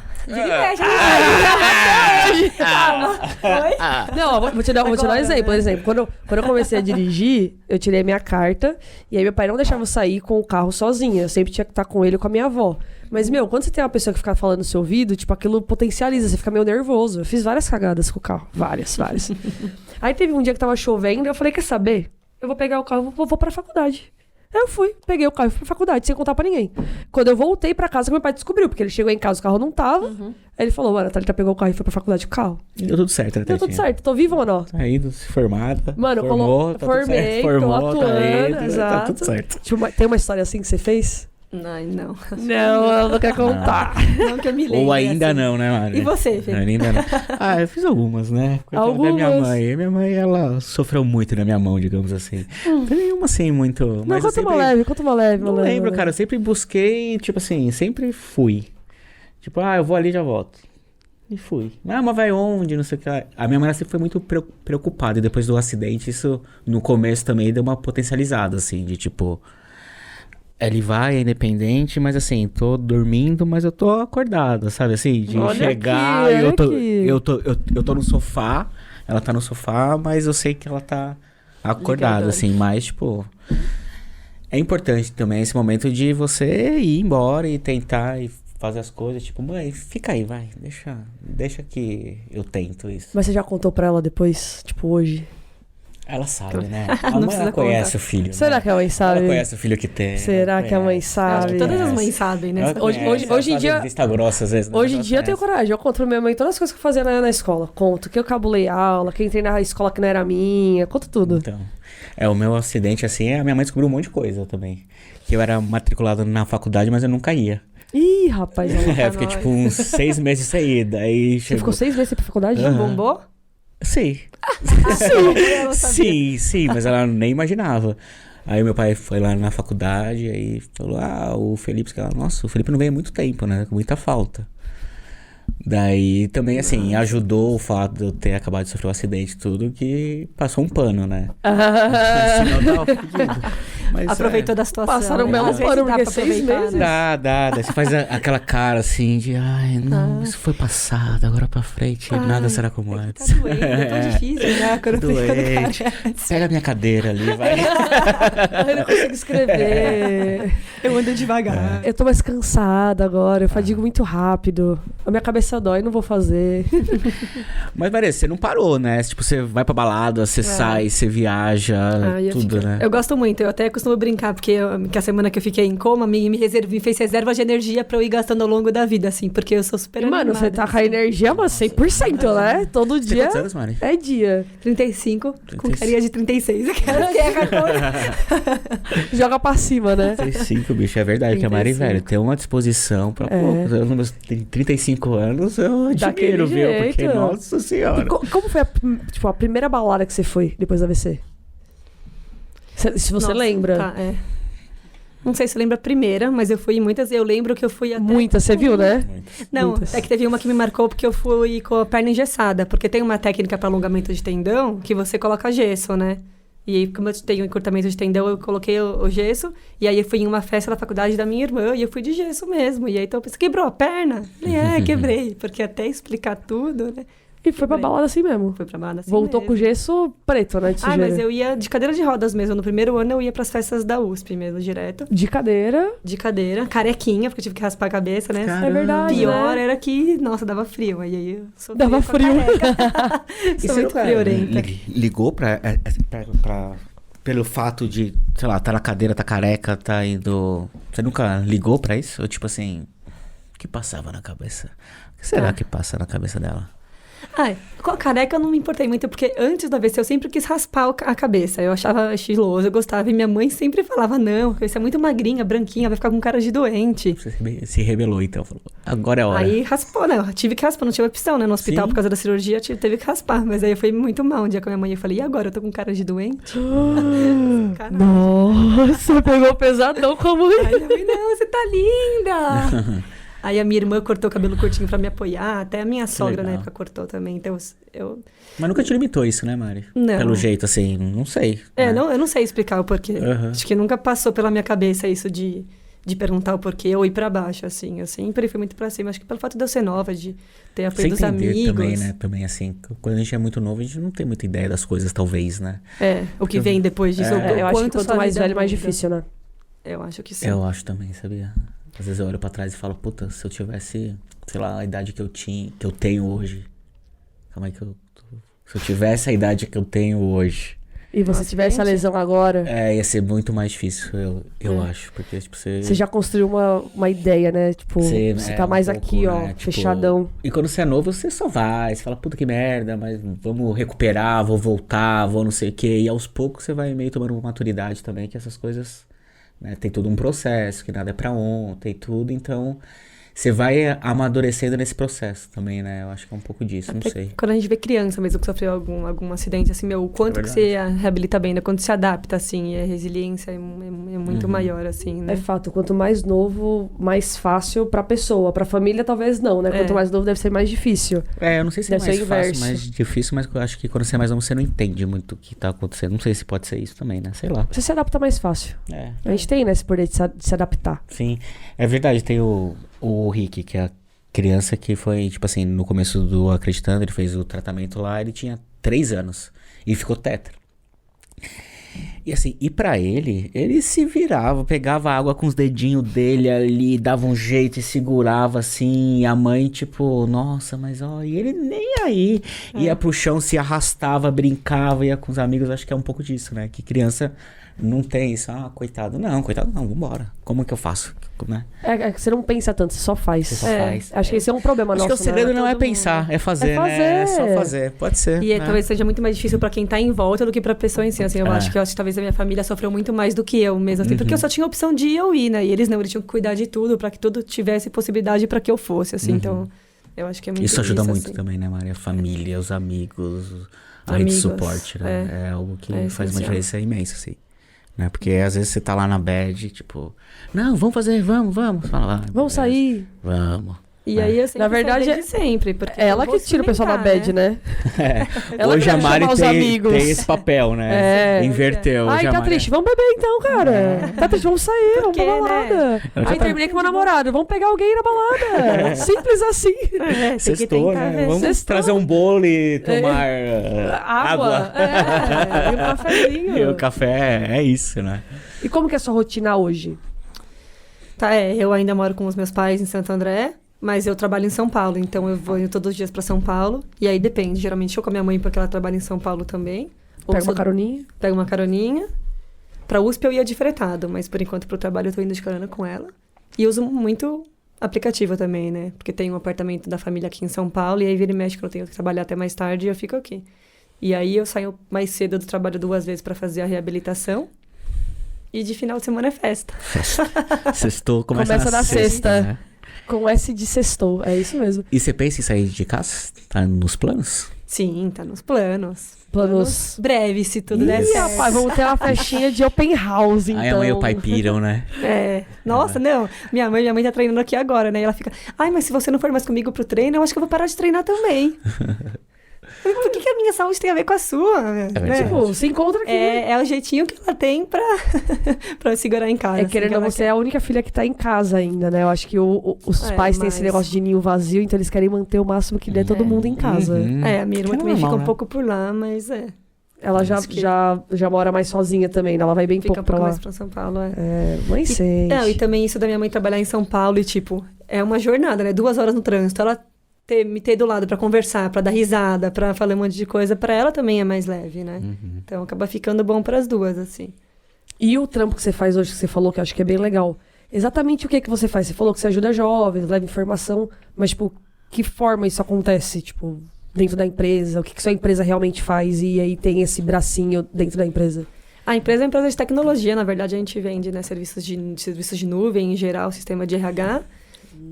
Oi? Não, vou te dar um exemplo. Por exemplo, quando eu comecei a dirigir, eu tirei minha carta e aí meu pai não deixava eu sair com o carro sozinha. Eu sempre tinha que estar com ele ou com a minha avó. Mas, quando você tem uma pessoa que fica falando no seu ouvido, tipo, aquilo potencializa, você fica meio nervoso. Eu fiz várias cagadas com o carro. Várias. Aí teve um dia que tava chovendo e eu falei, quer saber? Eu vou pegar o carro e vou pra faculdade. Aí eu fui, peguei o carro e fui pra faculdade, sem contar pra ninguém. Quando eu voltei pra casa, meu pai descobriu, porque ele chegou em casa, o carro não tava. Aí ele falou, mano, a Thalita pegou o carro e foi pra faculdade com o carro. Deu tudo certo, né, Deu tudo certo, tô viva ou não? Tá indo, se formada. Mano, formei, tô atuando, exato. Tá tudo certo. Tem uma história assim que você fez? Não. Não, ela não quer contar. Não que eu me lembre. Ou ainda assim. Não, né, Mari? E você, Fê? Ainda não. Eu fiz algumas, né? Coitada da minha mãe. Minha mãe, ela sofreu muito na minha mão, digamos assim. Nenhuma assim, muito... Não, mas conta uma leve. Não lembro, cara. Eu sempre busquei, tipo assim, sempre fui. Tipo, eu vou ali e já volto. E fui. Mas vai onde? Não sei o que. A minha mãe sempre foi muito preocupada. E depois do acidente, isso no começo também deu uma potencializada, assim, de tipo... Ele vai, é independente, mas assim, tô dormindo, mas eu tô acordado, sabe? Assim, de olha chegar aqui, e eu tô no sofá, ela tá no sofá, mas eu sei que ela tá acordada, assim, mas tipo... É importante também esse momento de você ir embora e tentar e fazer as coisas, tipo, mãe, fica aí, vai, deixa que eu tento isso. Mas você já contou pra ela depois, tipo, hoje? Ela sabe, né? A mãe, ela conhece o filho. Será, né, que a mãe sabe? Ela conhece o filho que tem. Será que a mãe sabe? Todas as mães sabem, né? Hoje em dia... Vista grossa, às vezes, hoje em dia eu tenho coragem. Eu conto pra minha mãe todas as coisas que eu fazia na escola. Conto que eu cabulei aula, que eu entrei na escola que não era minha. Conto tudo. Então, o meu acidente, assim, a minha mãe descobriu um monte de coisa também. Que eu era matriculado na faculdade, mas eu nunca ia. Ih, rapaz. Eu fiquei, tipo, uns 6 meses sem ida. Aí Você ficou 6 meses pra faculdade? Bombou? Sim. Sim, mas ela nem imaginava. Aí meu pai foi lá na faculdade, aí falou, o Felipe, nossa, o Felipe não veio há muito tempo, né, com muita falta. Daí também, assim, ajudou o fato de eu ter acabado de sofrer um acidente e tudo, que passou um pano, né? Senão tava fudido. Mas, aproveitou da situação. Passaram um belo pano, porque 6 meses. Dá. Daí você faz aquela cara assim de, não, isso foi passado, agora pra frente, nada será como antes. Tá doendo, é tão difícil, né? Quando doente. Pega a minha cadeira ali, vai. Eu não consigo escrever. Eu ando devagar. Eu tô mais cansada agora, eu fadigo muito rápido. A minha cabeça dói, não vou fazer. Mas, Maria, você não parou, né? Tipo, você vai pra balada, você sai, você viaja, tudo, né? Eu gosto muito, eu até costumo brincar, porque que a semana que eu fiquei em coma, me fez reserva de energia pra eu ir gastando ao longo da vida, assim, porque eu sou super animada. Mano, você tá com a energia, mas 100%, né? Todo dia. Quantos anos, Mari? É dia. 35, com carinha de 36. Joga pra cima, né? 35, bicho, é verdade, 35. Que a Mari, velho, tem uma disposição pra poucos. Eu, nos meus 35 anos, eu admiro, viu? Porque, nossa senhora. E como foi a primeira balada que você foi depois do AVC? Se você lembra. Tá, Não sei se lembra a primeira, mas eu fui em muitas. Eu lembro que eu fui até... Muitas, você viu, né? Não, é que teve uma que me marcou porque eu fui com a perna engessada. Porque tem uma técnica para alongamento de tendão que você coloca gesso, né? E aí, como eu tenho encurtamento de tendão, eu coloquei o gesso. E aí, eu fui em uma festa da faculdade da minha irmã e eu fui de gesso mesmo. E aí, então, eu pensei, quebrou a perna? Falei, quebrei. Porque até explicar tudo, né? E foi pra balada assim mesmo? Foi pra balada assim Voltou mesmo. Com gesso preto, né? De sujeira. Mas eu ia de cadeira de rodas mesmo. No primeiro ano, eu ia pras festas da USP mesmo, direto. De cadeira? De cadeira. Carequinha, porque eu tive que raspar a cabeça, né? Caramba. É verdade, pior era que, nossa, dava frio. Aí eu sou dava frio. Sou muito friorenta. Ligou pelo fato de, sei lá, tá na cadeira, tá careca, tá indo... Você nunca ligou pra isso? Ou tipo assim, o que passava na cabeça? O que será que passa na cabeça dela? Com a careca eu não me importei muito, porque antes do AVC eu sempre quis raspar a cabeça. Eu achava estiloso, eu gostava. E minha mãe sempre falava, não, você é muito magrinha, branquinha, vai ficar com cara de doente. Você se rebelou, então. Falou, agora é a hora. Aí raspou, né? Eu tive que raspar, não tive opção, né? No hospital, por causa da cirurgia, teve que raspar. Mas aí foi muito mal um dia com a minha mãe. Eu falei, e agora? Eu tô com cara de doente? Nossa, pegou pesadão como... Aí minha mãe, não, você tá linda! Aí a minha irmã cortou o cabelo curtinho pra me apoiar. Até a minha sogra, na legal. época, cortou também. Então, eu... Mas nunca te limitou isso, né, Mari? Não. Pelo jeito, assim, não sei. né? Não, eu não sei explicar o porquê. Aham. Acho que nunca passou pela minha cabeça isso de perguntar o porquê ou ir pra baixo, assim. Eu sempre fui muito pra cima. Acho que pelo fato de eu ser nova, de ter apoio Sem dos entender amigos. também, né? Também, assim, quando a gente é muito novo, a gente não tem muita ideia das coisas, talvez, né? O que vem depois disso. ou Eu acho que quanto quanto sua mais vida velho, mais muda. difícil, né? Eu acho que sim. Eu acho também, sabia? Às vezes eu olho pra trás e falo, puta, se eu tivesse, sei lá, a idade que eu tenho hoje. Calma aí se eu tivesse a idade que eu tenho hoje. E você Nossa, tivesse a gente. lesão agora, Ia ser muito mais difícil, eu acho. Porque, tipo, você você já construiu uma ideia, né? Tipo, você tá um mais pouco, aqui, ó, né? Tipo, fechadão. E quando você é novo, você só vai. Você fala, puta que merda, mas vamos recuperar, vou voltar, vou não sei o quê. E aos poucos você vai meio tomando uma maturidade também, que essas coisas, né, tem todo um processo, que nada é pra ontem e tudo. Então, você vai amadurecendo nesse processo também, né? Eu acho que é um pouco disso, não sei. Quando a gente vê criança mesmo que sofreu algum acidente, assim, o quanto que você reabilita bem, né? Quando se adapta, assim, a resiliência é muito maior, assim, né? É fato, quanto mais novo, mais fácil pra pessoa. Pra família, talvez não, né? Quanto mais novo, deve ser mais difícil. Eu não sei se é Deve mais ser fácil, inverso. mais difícil, mas eu acho que quando você é mais novo, você não entende muito o que tá acontecendo. Não sei se pode ser isso também, né? Sei lá. Você se adapta mais fácil. A gente tem, né, esse poder de se adaptar. Sim, é verdade, tem o Rick, que é a criança que foi, tipo assim, no começo do Acreditando, ele fez o tratamento lá, ele tinha 3 anos e ficou tetra. E assim, e pra ele se virava, pegava água com os dedinhos dele ali, dava um jeito e segurava assim, e a mãe tipo, nossa, mas ó, e ele nem aí, ia pro chão, se arrastava, brincava, ia com os amigos, acho que é um pouco disso, né, que criança não tem isso, coitado não, vambora, como que eu faço, né? É que você não pensa tanto, você só faz. Você só faz. Acho que esse é um problema Acho nosso, que o segredo né? não é Todo pensar, é fazer, É fazer. né? É só fazer, pode ser. E né? talvez seja muito mais difícil pra quem tá em volta do que pra pessoa em si. Assim, eu acho que talvez a minha família sofreu muito mais do que eu mesmo. Assim, porque eu só tinha a opção de ir ou ir, né? E eles não, eles tinham que cuidar de tudo pra que tudo tivesse possibilidade pra que eu fosse, assim. Então, eu acho que é muito Isso ajuda muito assim. também, né, Maria? A família, os amigos, a rede de suporte, né? É algo que faz uma essencial. diferença imensa, assim. Né? Porque às vezes você tá lá na bad, tipo, não, vamos fazer, vamos. Fala, Vamos sair. Vamos. E aí eu sempre Na verdade, falei de sempre. Porque Ela eu vou que tira o pessoal da experimentar, bad, né? Ela Hoje que a vai Mari chamar os amigos. tem esse papel, né? Inverteu. Ai, hoje a tá Mari- triste. Vamos beber então, cara. Tá triste, vamos sair, vamos pra quê, né? balada. Aí terminei com meu namorado. Vamos pegar alguém na balada. Simples assim. Tem que Sextou, tentar né? ver. Vamos Sextou. trazer um bolo e tomar Água. E um cafezinho. E o café é isso, né? E como que é a sua rotina hoje? Tá, eu ainda moro com os meus pais em Santo André, mas eu trabalho em São Paulo, então eu vou indo todos os dias pra São Paulo. E aí depende, geralmente eu com a minha mãe, porque ela trabalha em São Paulo também. Ou Pega se uma eu caroninha? pego uma caroninha. Pra USP eu ia de fretado, mas por enquanto pro trabalho eu tô indo de carona com ela. E uso muito aplicativo também, né? Porque tem um apartamento da família aqui em São Paulo, e aí vira e mexe que eu tenho que trabalhar até mais tarde e eu fico aqui. E aí eu saio mais cedo do trabalho 2 vezes pra fazer a reabilitação. E de final de semana é festa. Sextou, começa Começa na sexta. né? Com S de sextou. É isso mesmo. E você pensa em sair de casa? Tá nos planos? Sim, tá nos planos. Planos. Breves, se tudo der Ih, certo. rapaz, vamos ter uma festinha de open house, então. Aí a mãe e o pai piram, né? Nossa, não. Minha mãe tá treinando aqui agora, né? E ela fica, ai, mas se você não for mais comigo pro treino, eu acho que eu vou parar de treinar também. Por que a minha saúde tem a ver com a sua? verdade. Tipo, se encontra aqui. É o jeitinho que ela tem pra, pra segurar em casa. É, assim, querendo que ou não, ela você é a única filha que tá em casa ainda, né? Eu acho que os pais têm esse mas- negócio de ninho vazio, então eles querem manter o máximo que der todo mundo em casa. A minha irmã Que é também normal, fica um né? pouco por lá, mas Ela já mora mais sozinha também, né? Ela vai bem fica pouco um pra pouco lá. mais pra São Paulo, Mãe sente. Não, e também isso da minha mãe trabalhar em São Paulo e, tipo, é uma jornada, né? 2 horas no trânsito. Ela me ter do lado pra conversar, pra dar risada, pra falar um monte de coisa, pra ela também é mais leve, né? Então acaba ficando bom pras duas, assim. E o trampo que você faz hoje, que você falou, que eu acho que é bem legal. Exatamente o que você faz? Você falou que você ajuda jovens, leva informação, mas, tipo, que forma isso acontece? Tipo, dentro da empresa? O que sua empresa realmente faz e aí tem esse bracinho dentro da empresa? A empresa é uma empresa de tecnologia, na verdade a gente vende, né, serviços de nuvem, em geral, sistema de RH.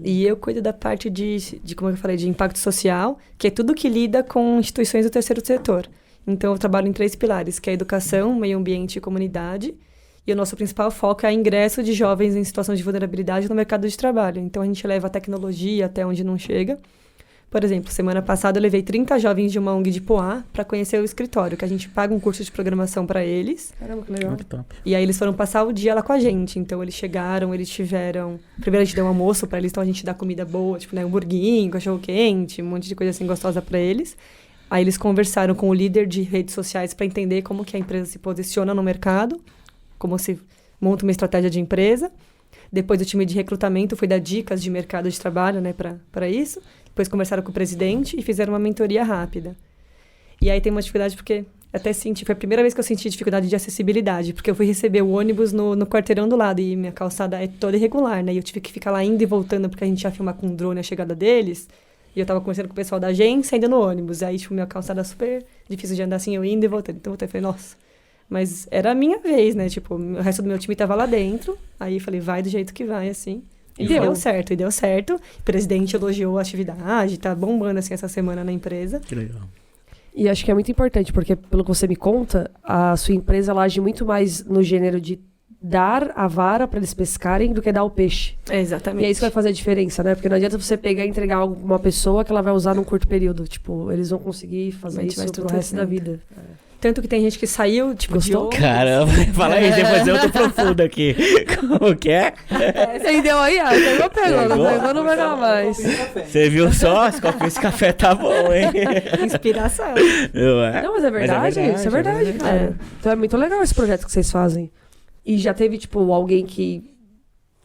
E eu cuido da parte de, como eu falei, de impacto social, que é tudo que lida com instituições do terceiro setor. Então, eu trabalho em 3 pilares, que é educação, meio ambiente e comunidade. E o nosso principal foco é o ingresso de jovens em situação de vulnerabilidade no mercado de trabalho. Então, a gente leva a tecnologia até onde não chega. Por exemplo, semana passada eu levei 30 jovens de uma ONG de Poá para conhecer o escritório, que a gente paga um curso de programação para eles. Caramba, que legal. Que top. E aí eles foram passar o dia lá com a gente. Então eles chegaram, eles tiveram... Primeiro a gente deu um almoço para eles, então a gente dá comida boa, tipo, né, hamburguinho, cachorro-quente, um monte de coisa assim gostosa para eles. Aí eles conversaram com o líder de redes sociais para entender como que a empresa se posiciona no mercado, como se monta uma estratégia de empresa. Depois o time de recrutamento foi dar dicas de mercado de trabalho, né, para isso. Depois conversaram com o presidente e fizeram uma mentoria rápida. E aí tem uma dificuldade porque até senti, foi a primeira vez que eu senti dificuldade de acessibilidade, porque eu fui receber o ônibus no quarteirão do lado e minha calçada é toda irregular, né? E eu tive que ficar lá indo e voltando porque a gente ia filmar com um drone a chegada deles. E eu tava conversando com o pessoal da agência indo no ônibus. Aí, tipo, minha calçada super difícil de andar assim, eu indo e voltando. Então eu falei, nossa. Mas era a minha vez, né? Tipo, o resto do meu time tava lá dentro. Aí eu falei, vai do jeito que vai, assim. E deu certo. O presidente elogiou a atividade, tá bombando, assim, essa semana na empresa. Que legal. E acho que é muito importante, porque, pelo que você me conta, a sua empresa ela age muito mais no gênero de dar a vara para eles pescarem do que dar o peixe. Exatamente. E é isso que vai fazer a diferença, né? Porque não adianta você pegar e entregar algo pra uma pessoa que ela vai usar num curto período. Tipo, eles vão conseguir fazer isso pro resto da vida. Tanto que tem gente que saiu, tipo, Gostou? Caramba, fala aí, depois eu tô profundo aqui. Como que é? Entendeu aí? Pegou, não vai dar mais. Você viu só? Esse café tá bom, hein? Inspiração. Não, mas é verdade, isso é verdade, cara. Então é muito legal esse projeto que vocês fazem. E já teve, tipo, alguém que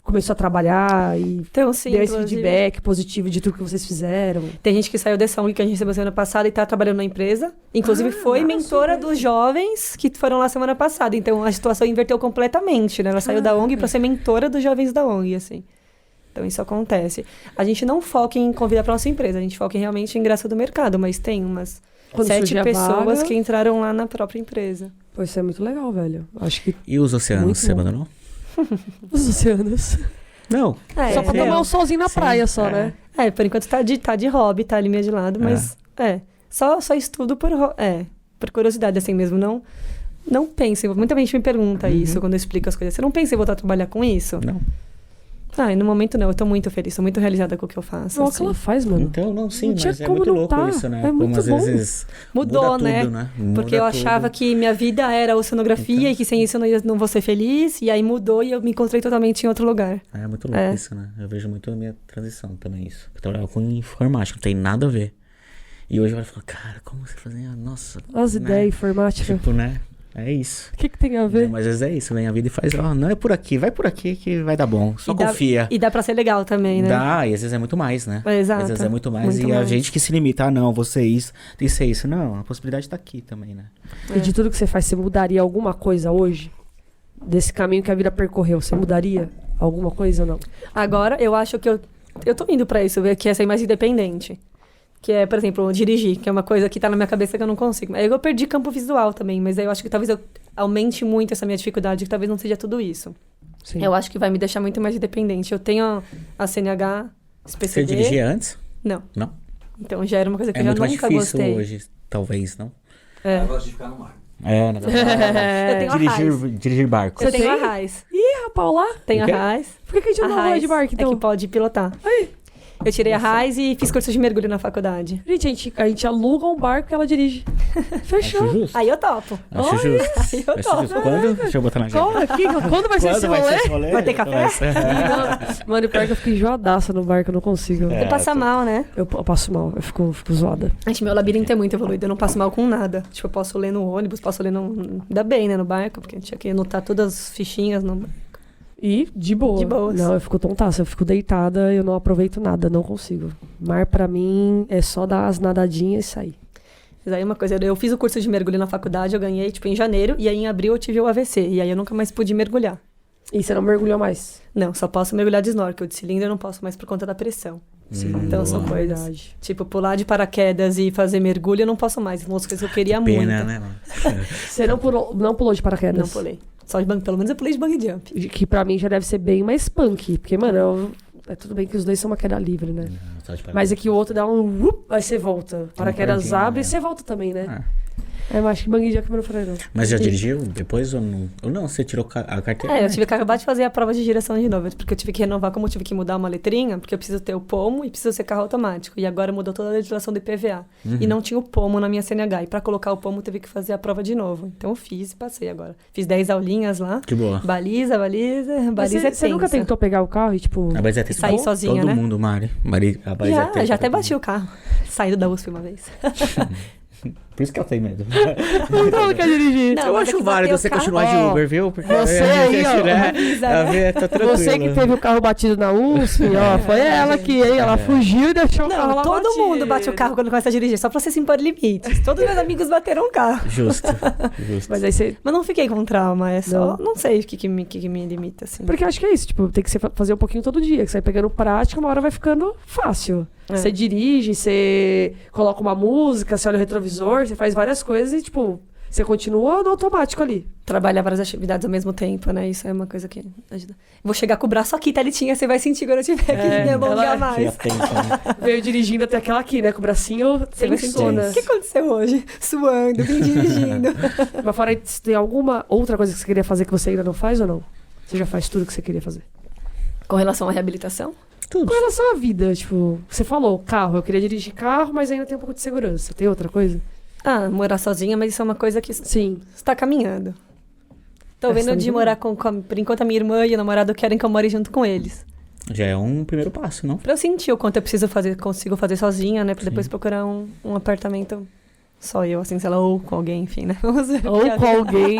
começou a trabalhar e então, sim, deu esse feedback positivo de tudo que vocês fizeram. Tem gente que saiu dessa ONG que a gente recebeu semana passada e tá trabalhando na empresa. Inclusive foi mentora dos jovens que foram lá semana passada. Então a situação inverteu completamente, né? Ela saiu da ONG para ser mentora dos jovens da ONG, assim. Então isso acontece. A gente não foca em convidar para nossa empresa, a gente foca realmente em ingresso do mercado, mas tem umas 7 pessoas que entraram lá na própria empresa. Pô, isso é muito legal, velho. Acho que... E os oceanos, você abandonou? Os oceanos. Não. Só pra tomar um solzinho na praia, só, né? Por enquanto tá de hobby, tá ali meio de lado, mas só estudo por curiosidade, assim mesmo. Não pense. Muita gente me pergunta isso quando eu explico as coisas. Você não pensa em voltar a trabalhar com isso? Não. No momento não, eu tô muito feliz, tô muito realizada com o que eu faço. Olha o que ela faz, mano. Então, não, sim, não mas é muito louco isso, né? É muito às bom. vezes mudou, muda né? Tudo, né? Porque eu achava que minha vida era oceanografia e que sem isso eu não vou ser feliz. E aí mudou e eu me encontrei totalmente em outro lugar. É muito louco isso, né? Eu vejo muito a minha transição também isso. Eu trabalhava com informática, não tem nada a ver. E hoje eu falo, cara, como você fazia? Nossa. As ideias informáticas. Tipo, né? É isso. O que tem a ver? Não, mas às vezes é isso, vem a vida e faz, não é por aqui, vai por aqui que vai dar bom. Só confia. E dá pra ser legal também, né? Dá, e às vezes é muito mais, né? Exato. Às vezes é muito mais. E a gente que se limita, não, você isso, tem que ser isso. Não, a possibilidade tá aqui também, né? E de tudo que você faz, você mudaria alguma coisa hoje? Desse caminho que a vida percorreu, você mudaria alguma coisa ou não? Agora, eu acho que eu tô indo pra isso, que é ser mais independente. Que é, por exemplo, dirigir, que é uma coisa que tá na minha cabeça que eu não consigo. Aí eu perdi campo visual também, mas aí eu acho que talvez eu aumente muito essa minha dificuldade, que talvez não seja tudo isso. Sim. Eu acho que vai me deixar muito mais independente. Eu tenho a CNH, SPCD... Você dirigia antes? Não. Não? Então já era uma coisa que eu já muito nunca mais difícil gostei. hoje, talvez, não? Eu gosto de ficar no mar. Eu tenho a Raiz. Dirigir barco. Eu tenho a tem? Raiz. Ih, Paula, Tenho a O quê? Raiz. por que a gente não vai de barco, então? É que pode pilotar. Eu tirei a Raiz e fiz curso de mergulho na faculdade. Gente, a gente aluga um barco que ela dirige. Fechou. Acho justo. Aí eu topo. Acho justo. Aí eu Acho topo. justo. Quando? Deixa eu botar na agenda. Quando vai ser esse rolê? Vai ter café? Mano, pior que eu fico enjoadaça no barco, eu não consigo. Você passa mal, né? Eu passo mal, eu fico zoada. Gente, meu labirinto é muito evoluído, eu não passo mal com nada. Tipo, eu posso ler no ônibus, posso ler no... Ainda bem, né, no barco, porque tinha que anotar todas as fichinhas no... E de boa. De boas. Não, eu fico tontaça, eu fico deitada, eu não aproveito nada, não consigo. Mar pra mim é só dar as nadadinhas e sair. Mas aí uma coisa, eu fiz o curso de mergulho na faculdade, eu ganhei, tipo, em janeiro, e aí em abril eu tive o AVC, e aí eu nunca mais pude mergulhar. E você não mergulhou mais? Não, só posso mergulhar de snorkel, de cilindro eu não posso mais por conta da pressão. Sim, Então são coisas. verdade. Tipo, pular de paraquedas e fazer mergulho eu não posso mais, são coisas que eu queria muito. Pena, né, mano? Você não pulou de paraquedas? Não pulei. Só de bang, pelo menos eu pulei de bang jump. Que pra mim já deve ser bem mais punk. Porque, mano, é tudo bem que os dois são uma queda livre, né? Mas é que o outro dá um... aí você volta. Paraquedas perdinho, abre né? e você volta também, né? Eu acho que Manguinhos já quebrou o freio, não. Mas já dirigiu depois ou não? Ou não, você tirou a carteira? Eu tive que acabar de fazer a prova de direção de novo, porque eu tive que renovar, como eu tive que mudar uma letrinha, porque eu preciso ter o pomo e preciso ser carro automático. E agora mudou toda a legislação do IPVA. E não tinha o pomo na minha CNH. E pra colocar o pomo, teve que fazer a prova de novo. Então eu fiz e passei agora. Fiz 10 aulinhas lá. Que boa. Baliza é Você nunca tentou pegar o carro e, tipo... A Baliza é E sair sozinha, todo né? mundo, Mari. A Baliza é Já até bati o carro. Saindo da USP uma vez. Por isso que ela tem medo. Não, não quer dirigir. Não, eu mas é acho que válido bateu você o carro. continuar de Uber, viu? Porque Você aí, ó, né? avisa, A né? ver, tá tranquilo. Você que teve o carro batido na USP, ó, foi ela que, hein? Ela fugiu e deixou o carro lá Não, todo batido. mundo bate o carro quando começa a dirigir, só pra você se impor limites. Todos meus amigos bateram o carro. Justo. Mas aí você... Mas não fiquei com trauma, é só... Não sei o que me limita, assim. Porque eu acho que é isso, tipo, tem que fazer um pouquinho todo dia, que você vai pegando prática, uma hora vai ficando fácil. É. Você dirige, você coloca uma música, você olha o retrovisor, você faz várias coisas e, tipo, você continua no automático ali. Trabalhar várias atividades ao mesmo tempo, né? Isso é uma coisa que ajuda. Vou chegar com o braço aqui, Thalitinha, você vai sentir quando eu tiver que me alongar ela- mais. Veio dirigindo até aquela aqui, né? Com o bracinho Você vai sentir. tensona. O que aconteceu hoje? Suando, vim dirigindo. Mas fora isso, tem alguma outra coisa que você queria fazer que você ainda não faz ou não? Você já faz tudo que você queria fazer? Com relação à reabilitação? Tudo. Com relação à vida, tipo, você falou carro, eu queria dirigir carro, mas ainda tem um pouco de segurança. Tem outra coisa? Morar sozinha, mas isso é uma coisa que Sim. está caminhando. Tô Você vendo tá de vendo? morar por enquanto a minha irmã e o namorado querem que eu more junto com eles. Já é um primeiro passo, não? Pra eu sentir o quanto eu consigo fazer sozinha, né? Pra depois procurar um apartamento só eu, assim, sei lá, ou com alguém, enfim, né? Vamos ver. Ou com alguém.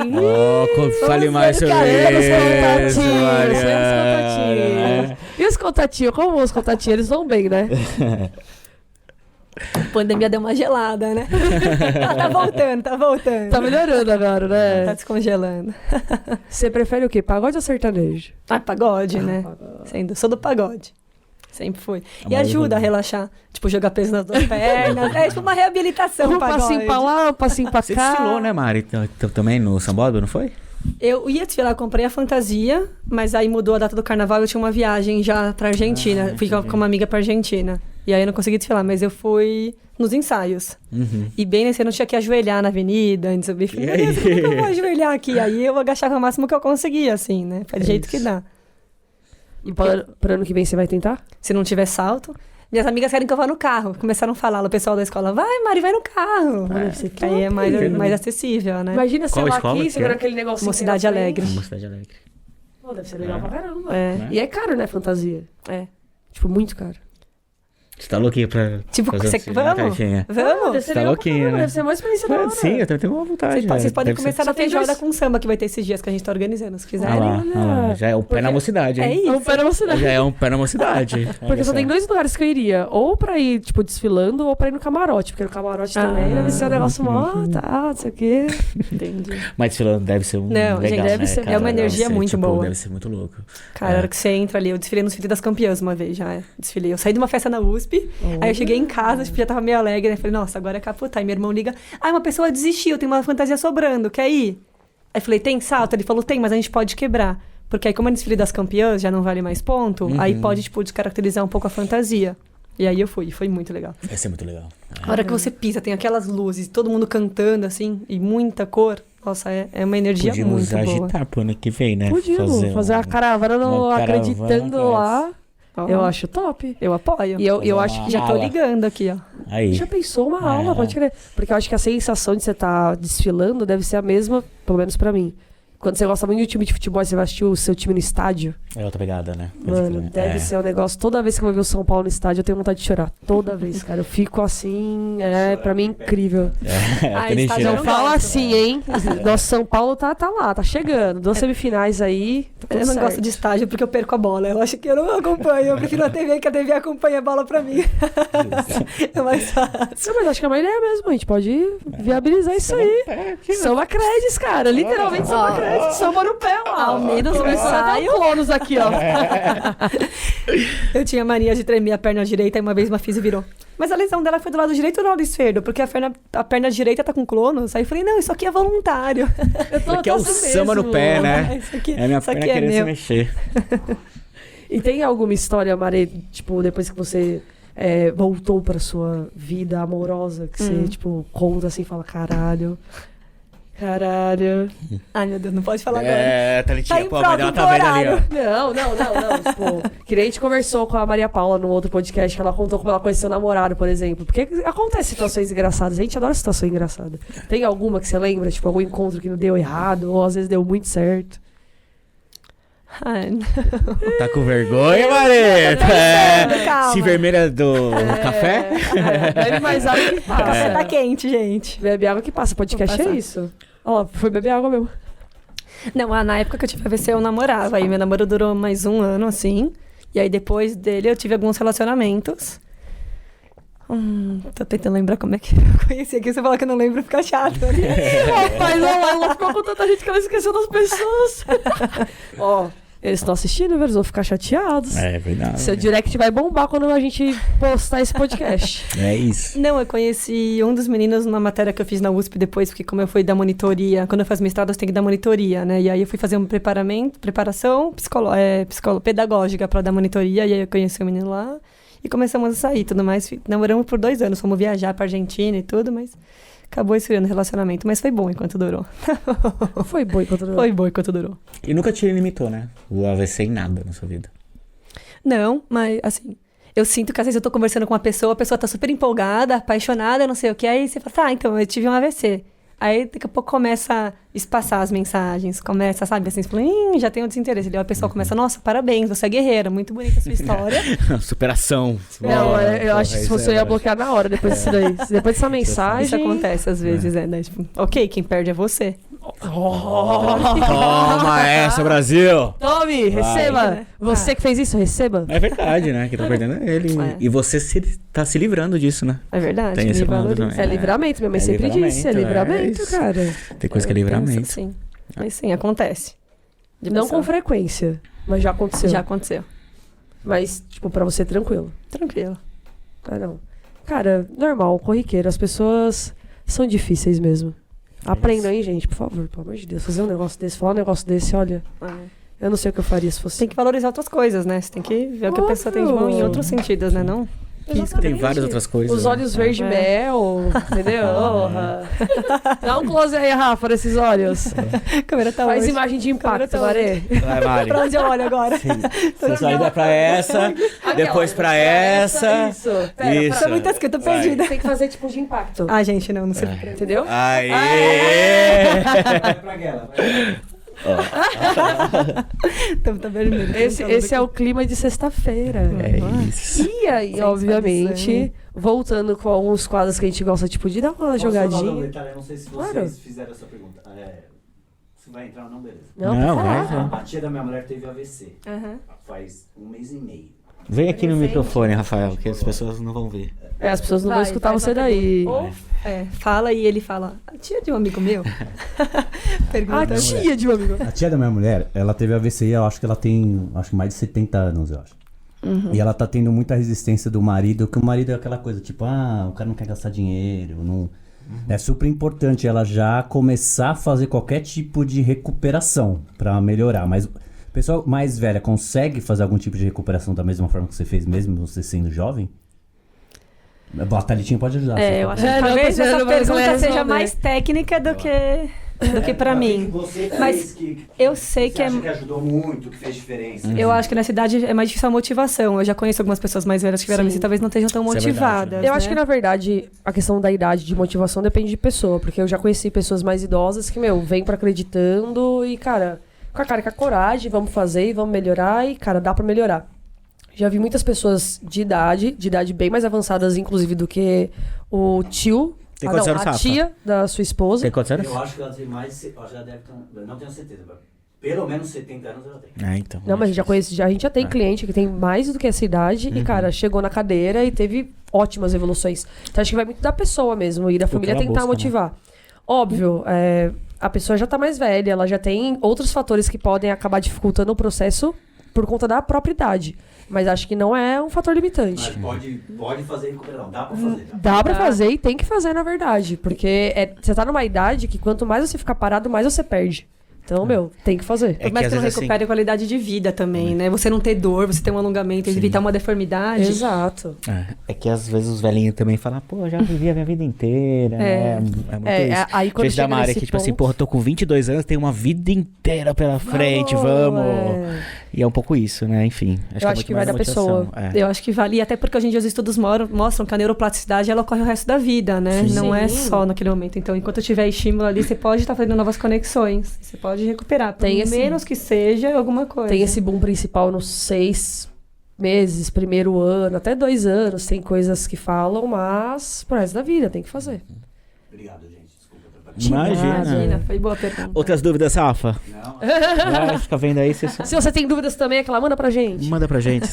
Fale mais sobre Os isso, contatinhos, Mariana. E os contatinhos? Como os contatinhos? Eles vão bem, né? A pandemia deu uma gelada, né? Tá voltando. Tá melhorando agora, Tá né? descongelando. Você prefere o quê? Pagode ou sertanejo? Pagode, né? Sou do pagode. Sempre fui. E Mas ajuda a eu- relaxar. Tipo, jogar peso nas duas pernas. É tipo uma reabilitação, Um pagode. passinho pra lá, um passinho pra Você cá. desfilou, né, Mari? Também no Sambódromo, não foi? Eu ia desfilar, comprei a fantasia, mas aí mudou a data do carnaval, eu tinha uma viagem já pra Argentina. Fui com uma amiga pra Argentina. E aí eu não consegui desfilar, mas eu fui nos ensaios. E bem nesse ano eu tinha que ajoelhar na avenida, antes eu vi, falei, meu Deus, como que eu vou ajoelhar aqui? Aí eu agachava o máximo que eu conseguia, assim, né? Foi do jeito que dá. E para ano que vem você vai tentar? Se não tiver salto. Minhas amigas querem que eu vá no carro. Começaram a falar, o pessoal da escola, vai, Mari, vai no carro. Deve ser Que aí é mais acessível, né? Imagina você Qual lá escola aqui, que segurando é? aquele negocinho. Mocidade aqui na frente. Alegre. Mocidade Alegre. Pô, deve ser legal pra caramba. É. E é caro, né, fantasia? É. Tipo, muito caro. Você tá louquinho pra Tipo, fazer você... assim, né, Vamos? caixinha? Vamos? Deve ser Tá legal louquinho, pra caramba, né? deve ser uma experiência da hora. Sim, eu também tenho uma vontade. Vocês podem Deve começar Só na tem feijoada dois- com samba que vai ter esses dias que a gente tá organizando, se ser... quiserem. Ah lá. Já é um pé na mocidade, É hein? isso. Não, pera você não. Já é um pé na mocidade. Porque só tem dois lugares que eu iria. Ou pra ir, tipo, desfilando, ou pra ir no camarote. Porque no camarote também deve ser um negócio mó, tá, não sei o quê. Entendi. Mas desfilando deve ser um Não, legal, gente, deve né, ser- cara? é uma energia Deve ser, muito tipo, boa. Deve ser muito louco. Cara, a hora que você entra ali, eu desfilei no Filho das Campeãs uma vez já. Desfilei. Eu saí de uma festa na USP, aí eu cheguei em casa, tipo, já tava meio alegre, né? Falei, nossa, agora é capotar. E meu irmão liga, uma pessoa desistiu, tem uma fantasia sobrando, quer ir? Aí eu falei, tem salto? Ele falou, tem, mas a gente pode quebrar. Porque aí, como é desfile das campeãs, já não vale mais ponto, aí pode, tipo, descaracterizar um pouco a fantasia. E aí eu fui, e foi muito legal. Vai ser muito legal. A hora que você pisa, tem aquelas luzes, todo mundo cantando, assim, e muita cor. Nossa, é uma energia Podíamos muito boa. agitar pro ano que vem, né? Podíamos fazer a caravana no uma caravana, Acreditando cara. lá. Ó, Eu acho top. eu apoio. E eu Fazer acho uma que Já tô aula. ligando aqui, ó. Aí. já pensou uma aula, pode crer. Porque eu acho que a sensação de você estar desfilando deve ser a mesma, pelo menos pra mim. Quando você gosta muito de um time de futebol e você vai assistir o seu time no estádio, É outra pegada, né? Pode mano, crer. deve ser um negócio. Toda vez que eu vou ver o São Paulo no estádio, eu tenho vontade de chorar. Toda vez, cara. Eu fico assim, pra mim incrível. estádio Trincheira. eu Não não fala gosto. assim, hein? Nosso São Paulo tá lá, tá chegando. 2 semifinais aí. Tá tudo Eu não certo. gosto de estágio porque eu perco a bola. Eu acho que eu não acompanho. Eu prefiro a TV, que a TV acompanha a bola pra mim. É mais fácil. Não, mas acho que é uma ideia mesmo. A gente pode viabilizar isso aí. Samba Credits, cara. Literalmente Samba Credits. Samba no pé, ó. Ao menos no Começando até ensaio. o Clonus aqui, ó. Eu tinha mania de tremer a perna direita e uma vez uma físio virou. Mas a lesão dela foi do lado direito ou do lado esquerdo? Porque a perna direita tá com clonos. Aí eu falei, não, isso aqui é voluntário. Porque é o samba no pé, né? Isso aqui, É a minha isso aqui perna é querendo se meu. mexer. E tem alguma história, Mari, tipo, depois que você voltou pra sua vida amorosa, que você, tipo, conta assim e fala, caralho. Ai, meu Deus, não pode falar agora. Thalitinha, Tá a mãe dela tá vendo ali, ó. Não. Tipo, que nem a gente conversou com a Maria Paula no outro podcast, que ela contou como ela conheceu o namorado, por exemplo. Porque acontece situações engraçadas. A gente adora situação engraçada. Tem alguma que você lembra? Tipo, algum encontro que não deu errado, ou às vezes deu muito certo? Ai, Tá com vergonha, Mareta? calma. Se vermelha do café? Bebe mais água que O café passa. tá quente, gente. Bebe água que passa. Podcast Vou é passar. isso. Ó, foi beber água mesmo. Não, na época que eu tive AVC, eu namorava. Aí meu namoro durou mais 1 ano, assim. E aí depois dele eu tive alguns relacionamentos. Tô tentando lembrar como é que eu conheci aqui. Você fala que eu não lembro, fica chato. Rapaz, ela ficou com tanta gente que ela esqueceu das pessoas. Ó, eles estão assistindo, velho, eles vão ficar chateados. É verdade. Seu direct vai bombar quando a gente postar esse podcast. É isso. Não, eu conheci um dos meninos numa matéria que eu fiz na USP depois, porque como eu fui dar monitoria, quando eu faço mestrado, eu tenho que dar monitoria, né? E aí eu fui fazer uma preparação pedagógica pra dar monitoria, e aí eu conheci o menino lá e começamos a sair e tudo mais. Namoramos por 2 anos, fomos viajar pra Argentina e tudo, mas acabou esfriando o relacionamento, mas foi bom enquanto durou. Foi bom enquanto durou. Foi bom enquanto durou. E nunca te limitou, né? O AVC em nada na sua vida. Não, mas assim, eu sinto que às vezes eu tô conversando com uma pessoa, a pessoa tá super empolgada, apaixonada, não sei o que, aí você fala, tá, então eu tive um AVC. Aí daqui a pouco começa a espaçar as mensagens, começa, sabe, assim, você fala, já tem um desinteresse. Aí a pessoa começa, nossa, parabéns, você é guerreira, muito bonita a sua história. Superação. Não, eu acho que se você ia bloquear na hora depois disso daí. Depois dessa mensagem. Isso acontece às vezes, né? Tipo, ok, quem perde é você. Toma essa, Brasil! Tome, receba! né? Você que fez isso, receba. É verdade, né? Que tá perdendo é ele. É. E você tá se livrando disso, né? É verdade, Tem esse me lado valoriza. também. É livramento, minha mãe É sempre livramento, disse. É livramento, isso. cara. Tem coisa que é Penso, livramento. sim. Mas sim, acontece. De Não pessoa. com frequência, mas já aconteceu. Já aconteceu. Mas, tipo, pra você, tranquilo. Tranquilo. Ah, não. Cara, normal, corriqueiro. As pessoas são difíceis mesmo. Aprendam aí, gente, por favor, pelo amor de Deus. Fazer um negócio desse, falar um negócio desse, olha. Eu não sei o que eu faria se fosse. Tem que valorizar outras coisas, né? Você tem que ver o que a pessoa tem de bom em outros sentidos, né? Não? Tem várias outras coisas. Os olhos verde mel, entendeu? Dá um close aí, Rafa, nesses olhos. A câmera tá Faz hoje. imagem de impacto, tá Maré. Vai, Mari. Pra onde eu olho agora? Você só ainda pra essa, depois pra essa. Isso. Pera, Isso. Tá muito escrito, tô perdida. Tem que fazer tipo de impacto. Ah, gente, não sei. Entendeu? Aê! Vai pra aquela. Então tá vermelho. Esse é o clima de sexta-feira. É isso. E aí, Sem obviamente, expansão. voltando com alguns quadros que a gente gosta, tipo, de dar uma jogadinha. Eu não sei se vocês Claro. fizeram essa pergunta. Se vai entrar ou não, beleza. Não, Não, pode vai, falar. vai. A tia da minha mulher teve AVC. Aham. Faz 1 mês e meio. Vem aqui no microfone, Rafael, que as pessoas não vão ver. As pessoas não vão Vai, escutar faz você uma daí. pergunta. Fala e ele fala, a tia de um amigo meu? A Pergunta. tia de um amigo. A tia da minha mulher, ela teve AVC e eu acho que ela tem, mais de 70 anos, eu acho. E ela tá tendo muita resistência do marido, que o marido é aquela coisa, tipo, o cara não quer gastar dinheiro, não... É super importante ela já começar a fazer qualquer tipo de recuperação pra melhorar, mas o pessoal mais velha consegue fazer algum tipo de recuperação da mesma forma que você fez mesmo, você sendo jovem? Bom, a Thalitinha pode ajudar. Eu acho que não, talvez tô essa dizendo, mas pergunta ela seja resolve. mais técnica do que pra mim. Você fez Mas eu sei você que é... acha que ajudou muito, que fez diferença. Eu acho que nessa idade é mais difícil a motivação. Eu já conheço algumas pessoas mais velhas que tiveram AVC e talvez não estejam tão Isso é verdade, motivadas. né? Eu acho que, na verdade, a questão da idade de motivação depende de pessoa. Porque eu já conheci pessoas mais idosas que, vêm pra acreditando e, cara, com a cara e com a coragem, vamos fazer e vamos melhorar e, cara, dá pra melhorar. Já vi muitas pessoas de idade bem mais avançadas, inclusive, do que o tio. Tem quantos anos, a Rafa? tia da sua esposa. Tem quantos anos? Eu acho que ela tem mais. Eu acho que ela deve ter. Não tenho certeza, mas pelo menos 70 anos ela tem. Então. Não, mas a gente já conhece, a gente já tem cliente que tem mais do que essa idade e, cara, chegou na cadeira e teve ótimas evoluções. Então, acho que vai muito da pessoa mesmo e da família ela tentar busca, motivar. Óbvio, a pessoa já tá mais velha, ela já tem outros fatores que podem acabar dificultando o processo por conta da própria idade. Mas acho que não é um fator limitante. Mas pode fazer recuperação. Dá pra fazer. Dá pra fazer e tem que fazer, na verdade. Porque você tá numa idade que quanto mais você ficar parado, mais você perde. Então, tem que fazer. Por mais que não recupere a qualidade de vida também, né? Você não ter dor, você ter um alongamento, evitar uma deformidade. Exato. É que às vezes os velhinhos também falam, pô, já vivi a minha vida inteira, né? É muito isso. Aí quando chega da Mari, que tipo assim, pô, tô com 22 anos, tenho uma vida inteira pela frente, vamos. E é um pouco isso, né? Enfim. Eu acho que vai da pessoa. Eu acho que vale. E até porque hoje em dia os estudos mostram que a neuroplasticidade ela ocorre o resto da vida, né? Sim. Não é só naquele momento. Então, enquanto tiver estímulo ali, você pode estar fazendo novas conexões. Você pode recuperar. Por menos que seja alguma coisa. Tem esse boom principal nos 6 meses, primeiro ano, até 2 anos. Tem coisas que falam, mas pro resto da vida tem que fazer. Obrigado, gente. Desculpa. Imagina. Foi boa pergunta. Outras dúvidas, Rafa? Não. Fica vendo aí. Se você tem dúvidas também, é que ela manda pra gente. Manda pra gente.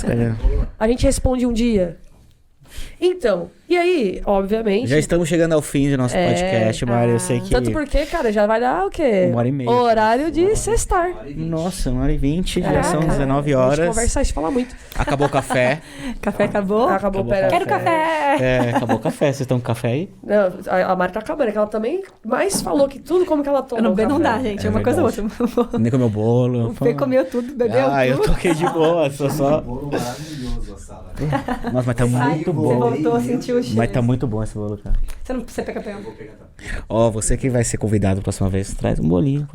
A gente responde um dia. Então, e aí, obviamente... Já estamos chegando ao fim do nosso podcast, Mari. Eu sei que... Tanto porque, cara, já vai dar o quê? 1h30. Horário de sextar. Nossa, 1h20, já são 19 A horas. gente conversa isso, fala muito. Acabou o café. Café acabou? Acabou, pera. Quero café! Acabou o café. Vocês estão com café aí? Não, a Mari tá acabando, é que ela também mais falou que tudo como que ela toma. Não dá, gente. É uma coisa ou outra. Nem comeu bolo. O Fê comeu tudo, bebeu tudo. Eu toquei de boa, só... Bolo maravilhoso, a sala. Nossa, mas tá muito Você bom. voltou a sentir o cheiro. Mas tá muito bom esse bolo, cara. Você pega pé. Vou pegar, tá? Ó, você que vai ser convidado a próxima vez, traz um bolinho.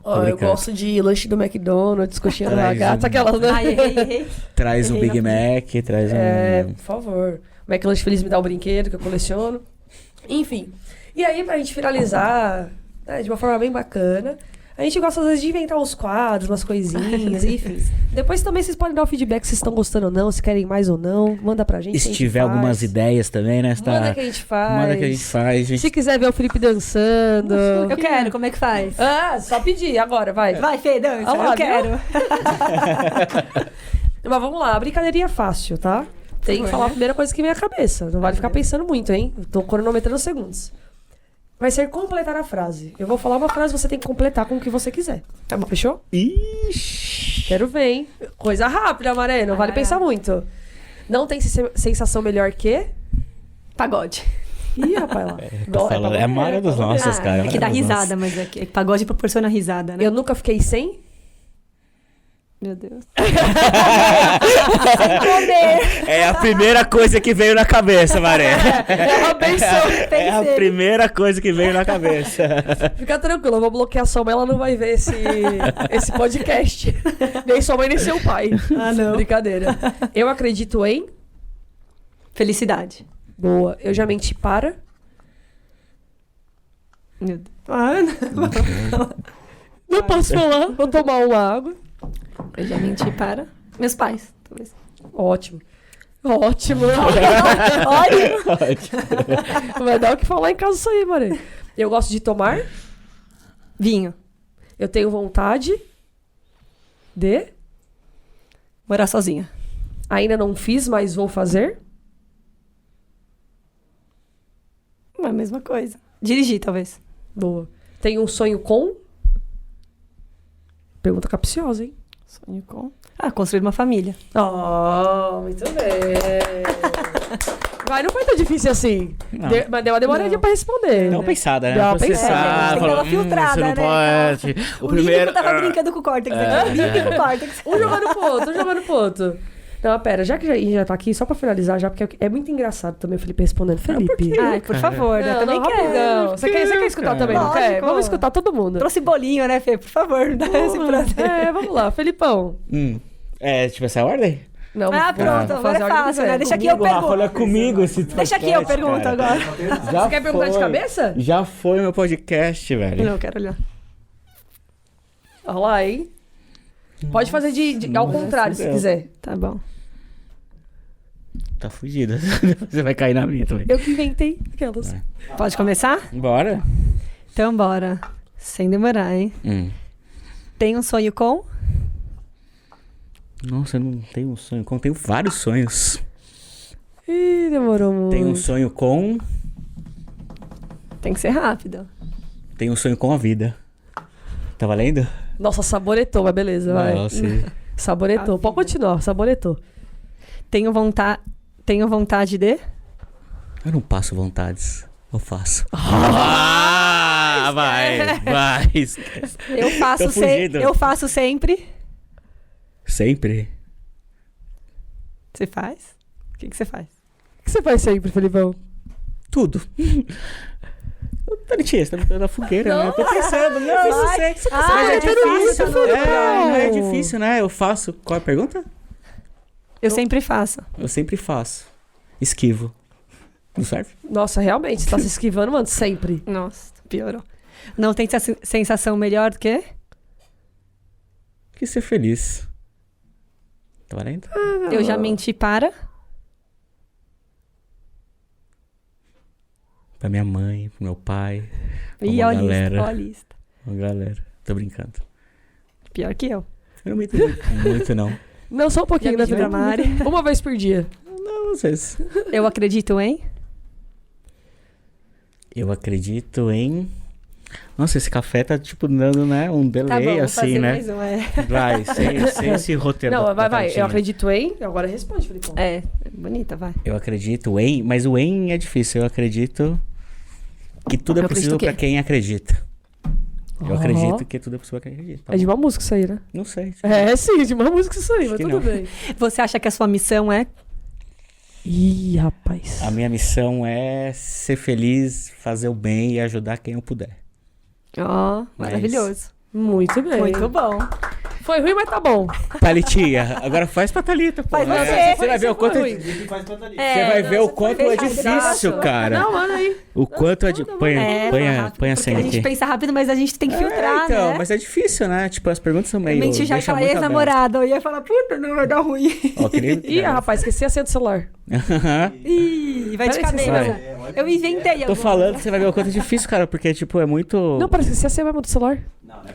Ó, eu gosto de lanche do McDonald's, coxinha da Traz gata, aquelas, né? Ai, errei. Traz um Big Mac, traz um... Por favor. O McLanche Feliz me dá o brinquedo que eu coleciono. Enfim. E aí, pra gente finalizar, né, de uma forma bem bacana, a gente gosta às vezes de inventar uns quadros, umas coisinhas, enfim. Depois também vocês podem dar o feedback se vocês estão gostando ou não, se querem mais ou não. Manda pra gente. E se tiver algumas ideias também, né? Manda que a gente faz. Manda que a gente faz. Se quiser ver o Felipe dançando. Eu quero, como é que faz? Só pedir agora, vai. Vai, Fê, dança, Ah lá, eu quero. Mas vamos lá, a brincadeirinha é fácil, tá? Tem que falar a primeira coisa que vem à cabeça. Não vale ficar pensando muito, hein? Eu tô cronometrando segundos. Vai ser completar a frase. Eu vou falar uma frase, você tem que completar com o que você quiser. Tá bom, fechou? Ixi. Quero ver, hein? Coisa rápida, Maré, não vale pensar muito. Não tem sensação melhor que... Pagode. Ih, rapaz, lá. É a Mara dos nossos, cara. É que dá risada, mas é que pagode proporciona risada, né? Eu nunca fiquei sem... Meu Deus. É a primeira coisa que veio na cabeça, Maré. É uma benção. É a primeira coisa que veio na cabeça. Fica tranquilo, eu vou bloquear sua mãe, ela não vai ver esse podcast. Nem sua mãe, nem seu pai. Ah, não. Brincadeira. Eu acredito em... Felicidade. Boa. Eu já menti para... Meu Deus. Ah, não. Não posso falar, vou tomar uma água. Eu já menti para meus pais, talvez. Ótimo. Ótimo. Ótimo. Vai dar o que falar em casa isso aí, Maria. Eu gosto de tomar. Vinho. Eu tenho vontade de... Morar sozinha. Ainda não fiz, mas vou fazer. É a mesma coisa. Dirigir, talvez. Boa. Tenho um sonho com... Pergunta capciosa, hein? Sonho com... construir uma família. Oh, muito bem. Vai, não foi tão difícil assim. Não. Mas deu uma demoradinha pra responder. Dá uma pensada, né? Dá uma Processar, pensada. Tem que dar uma filtrada, você não né? pode. O primeiro... tava brincando com o córtex aqui. Brinque com o córtex. Um jogando pro outro. Não, pera, já que a gente já tá aqui, só pra finalizar, já, porque é muito engraçado também o Felipe respondendo. Felipe. Ai, por favor, eu também quero. Você quer escutar também, não quer? Lógico. Vamos escutar todo mundo. Trouxe bolinho, né, Fê? Por favor, dá esse prazer. Vamos lá, Felipão. Tipo, essa é a ordem? Não, Pronto, vou agora fazer é a ordem fácil, que né? quiser. Deixa aqui eu Rafa, olha pergunto. comigo esse Deixa aqui eu pergunto agora. Já Você quer perguntar de foi. cabeça? Já foi meu podcast, velho. Não, eu quero olhar. Olha lá, hein? Pode fazer ao contrário, se Deus. quiser. Tá bom. Tá fugido. Você vai cair na minha também. Eu que inventei aquelas. Pode começar? Bora. Então, bora. Sem demorar, hein? Tem um sonho com? Nossa, eu não tenho um sonho com... Tenho vários sonhos. Ih, demorou muito. Tenho um sonho com... Tem que ser rápido. Tenho um sonho com a vida. Tá valendo? Nossa, saboretou, mas beleza, vai. Nossa. Saboretou. Pode continuar, saboretou. Tenho vontade de? Eu não passo vontades. Eu faço. Vai. Vai, esquece. Tô fugindo. Eu faço sempre. Sempre? Você faz? O que você faz? O que você faz sempre, Felipão? Tudo. Talitinha, você tá me dando na fogueira, né? Eu tô pensando. Não, isso sei. Mas é difícil, Não é difícil, né? Eu faço. Qual é a pergunta? Eu sempre faço. Eu sempre faço. Esquivo. Não serve? Nossa, realmente, você tá se esquivando, mano, sempre. Nossa, piorou. Não tem sensação melhor do que? Que ser feliz. Tá valendo? Eu já menti para? Pra minha mãe, pro meu pai. Pra Ih, uma olha galera. isso, olha isso. Uma galera. Tô brincando. Pior que eu. Eu não minto muito, não. Não, só um pouquinho, Já né, menti pra Mari. Uma vez por dia. Não, às vezes. Eu acredito em? Eu acredito em... Nossa, esse café tá tipo dando, né? Um delay Tá bom, vou assim, fazer né? mais um, Vai, sem esse roteiro. Não, da vai. Talitinha. Eu acredito em... Agora responde, Felipão. É, bonita, vai. Eu acredito em... Mas o em é difícil. Eu acredito que tudo é Eu possível acredito o quê? pra quem acredita. Eu Ó. acredito que tudo é possível pra quem acredita. Tá É de bom. uma música isso aí, né? Não sei. É, sim, de uma música isso aí, Acho mas que tudo não. bem. Você acha que a sua missão é? Ih, rapaz. A minha missão é ser feliz, fazer o bem e ajudar quem eu puder. Ó, maravilhoso. Muito bem. Muito bom. Foi ruim, mas tá bom. Thalitinha, agora faz pra Thalita, pô. Faz É, você. Você vai ver o quanto Foi é... ruim. Ele faz pra Thalita. Você vai ver o quanto é difícil, cara. Não, manda aí. O quanto é de... Põe a cena A gente aqui. pensa rápido, mas a gente tem que filtrar, então, né? mas é difícil, né? Tipo, as perguntas são meio... Mentir já ia deixa falar muito ex-namorada. Eu ia falar, puta, não, vai dar ruim. aberto. Ó, queria... Ih, rapaz, esqueci a senha do celular. Ih, vai de Peraí, cabeça. vai. Eu inventei Tô agora. falando, você vai ver o quanto é difícil, cara, porque, tipo, é muito... Não, parece que esqueci a senha mesmo do celular.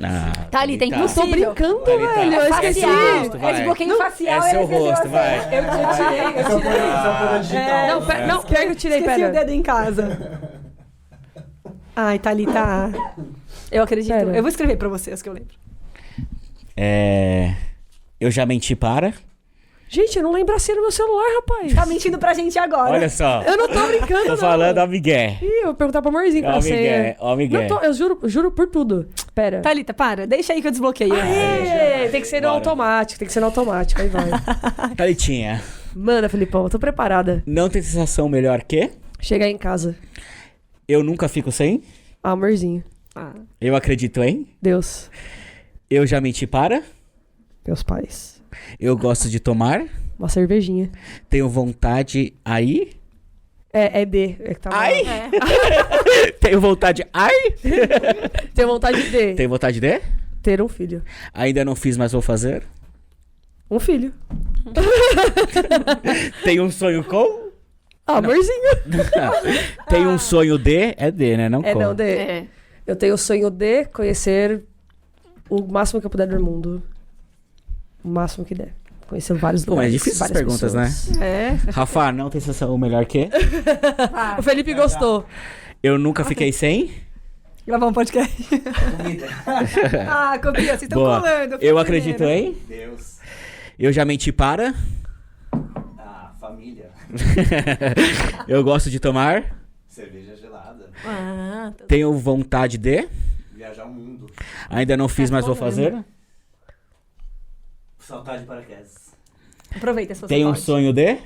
Ah, Tá ali, tem tá. impossível. Tô brincando, Thalita, velho. Eu esqueci. Facial. rosto, vai. É desbloqueio facial. É seu ele esqueceu rosto, a vai. senha. Eu tirei. Não, não, pior que eu tirei, Esqueci o pera. dedo em casa. Ai, Thalita. Eu acredito. Pera. Eu vou escrever pra vocês que eu lembro. Eu já menti para... Gente, eu não lembro a senha do meu celular, rapaz. Tá mentindo pra gente agora. Olha só. Eu não tô brincando, Tô não. falando, ó, Miguel. Ih, eu vou perguntar pro amorzinho qual Ó, a senha. Miguel. Ó, Miguel. Não tô, eu juro por tudo. Pera. Thalita, para. Deixa aí que eu desbloqueio. Aê, tem que ser no Bora. automático, tem que ser no automático. Aí vai. Thalitinha, Manda, Felipão, eu tô preparada. não tem sensação melhor que... Chegar em casa. Eu nunca fico sem... Amorzinho. Ah, Eu acredito em... Deus. Eu já menti para... Meus pais. Eu gosto de tomar... Uma cervejinha. Tenho vontade aí... É D. É que tá mal. Ai! é. Tenho vontade... Ai! Tenho vontade de Tenho vontade de... ter um filho. Ainda não fiz, mas vou fazer. Um filho. Tenho um sonho com... Amorzinho. Tenho um sonho de... É D, né? Não É com. não, D. É. Eu tenho o sonho de conhecer o máximo que eu puder no mundo. O máximo que der. Conhecer vários Pô, lugares. mas é difícil essas várias perguntas, pessoas. É. Rafa, não tem sensação melhor que... O Felipe gostou. Eu nunca fiquei sem... Gravar um podcast. Comida. Ah, copia, vocês estão Boa. colando. Eu acredito em... Deus. Eu já menti para... Ah, família. Eu gosto de tomar... Cerveja gelada. Ah, Tenho vontade de... Viajar o mundo. Ainda não fiz, mas vou fazer. Saltar de paraquedas. aproveita se você Tenho um pode. sonho de...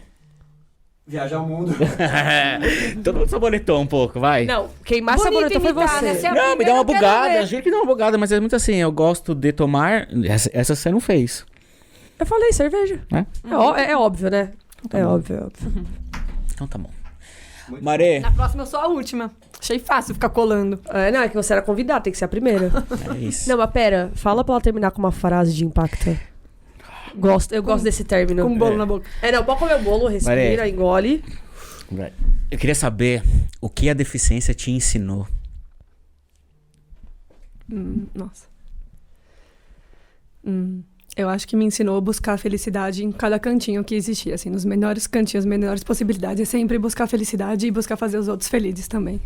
Viajar o mundo. Todo mundo sabonetou um pouco, vai. Não, quem mais Bonito sabonetou foi imitar, você. né? Se a Não, me dá primeira uma eu quero bugada. ver. Juro que dá uma bugada, mas é muito assim. Eu gosto de tomar... Essa você não fez. Eu falei cerveja. Né? É óbvio, né? É óbvio, é óbvio. Então tá bom. Muito Marê, Na próxima eu sou a última. Achei fácil ficar colando. Não, é que você era convidado, tem que ser a primeira. é isso. Não, mas pera, fala pra ela terminar com uma frase de impacto. Eu gosto desse término. Com um bolo na boca. Não, pode comer o bolo, respira, Maria. engole. Eu queria saber o que a deficiência te ensinou. Nossa. Eu acho que me ensinou a buscar a felicidade em cada cantinho que existia, assim, nos menores cantinhos, menores possibilidades. É sempre buscar felicidade e buscar fazer os outros felizes também.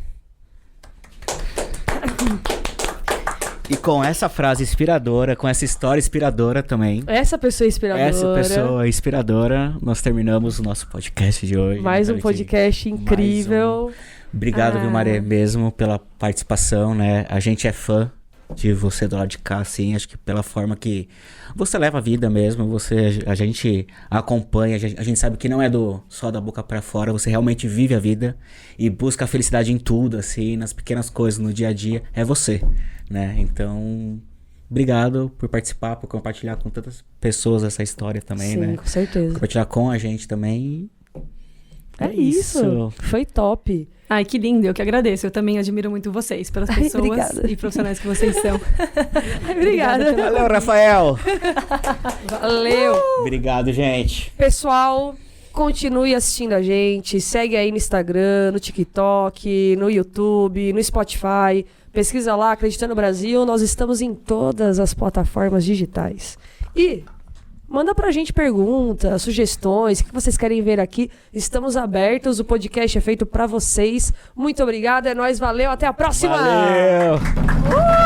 E com essa frase inspiradora, com essa história inspiradora também, Essa pessoa é inspiradora. essa pessoa inspiradora, nós terminamos o nosso podcast de hoje. Mais um Thalitinha. podcast incrível. Obrigado, viu, Maria, mesmo pela participação, né? A gente é fã de você do lado de cá, assim, acho que pela forma que você leva a vida mesmo, a gente acompanha, a gente sabe que não é só da boca pra fora, você realmente vive a vida e busca a felicidade em tudo, assim, nas pequenas coisas, no dia a dia, é você, né? Então, obrigado por participar, por compartilhar com tantas pessoas essa história também, Sim, né? com certeza. Compartilhar com a gente também. É isso. Foi top. Ai, que lindo, eu que agradeço. Eu também admiro muito vocês, pelas pessoas obrigada. e profissionais que vocês são. Obrigada. Valeu, Rafael! Valeu. Obrigado, gente. Pessoal, continue assistindo a gente. Segue aí no Instagram, no TikTok, no YouTube, no Spotify. Pesquisa lá, Acreditando no Brasil. Nós estamos em todas as plataformas digitais. E manda pra gente perguntas, sugestões, o que vocês querem ver aqui. Estamos abertos, o podcast é feito pra vocês. Muito obrigada, é nóis, valeu, até a próxima! Valeu!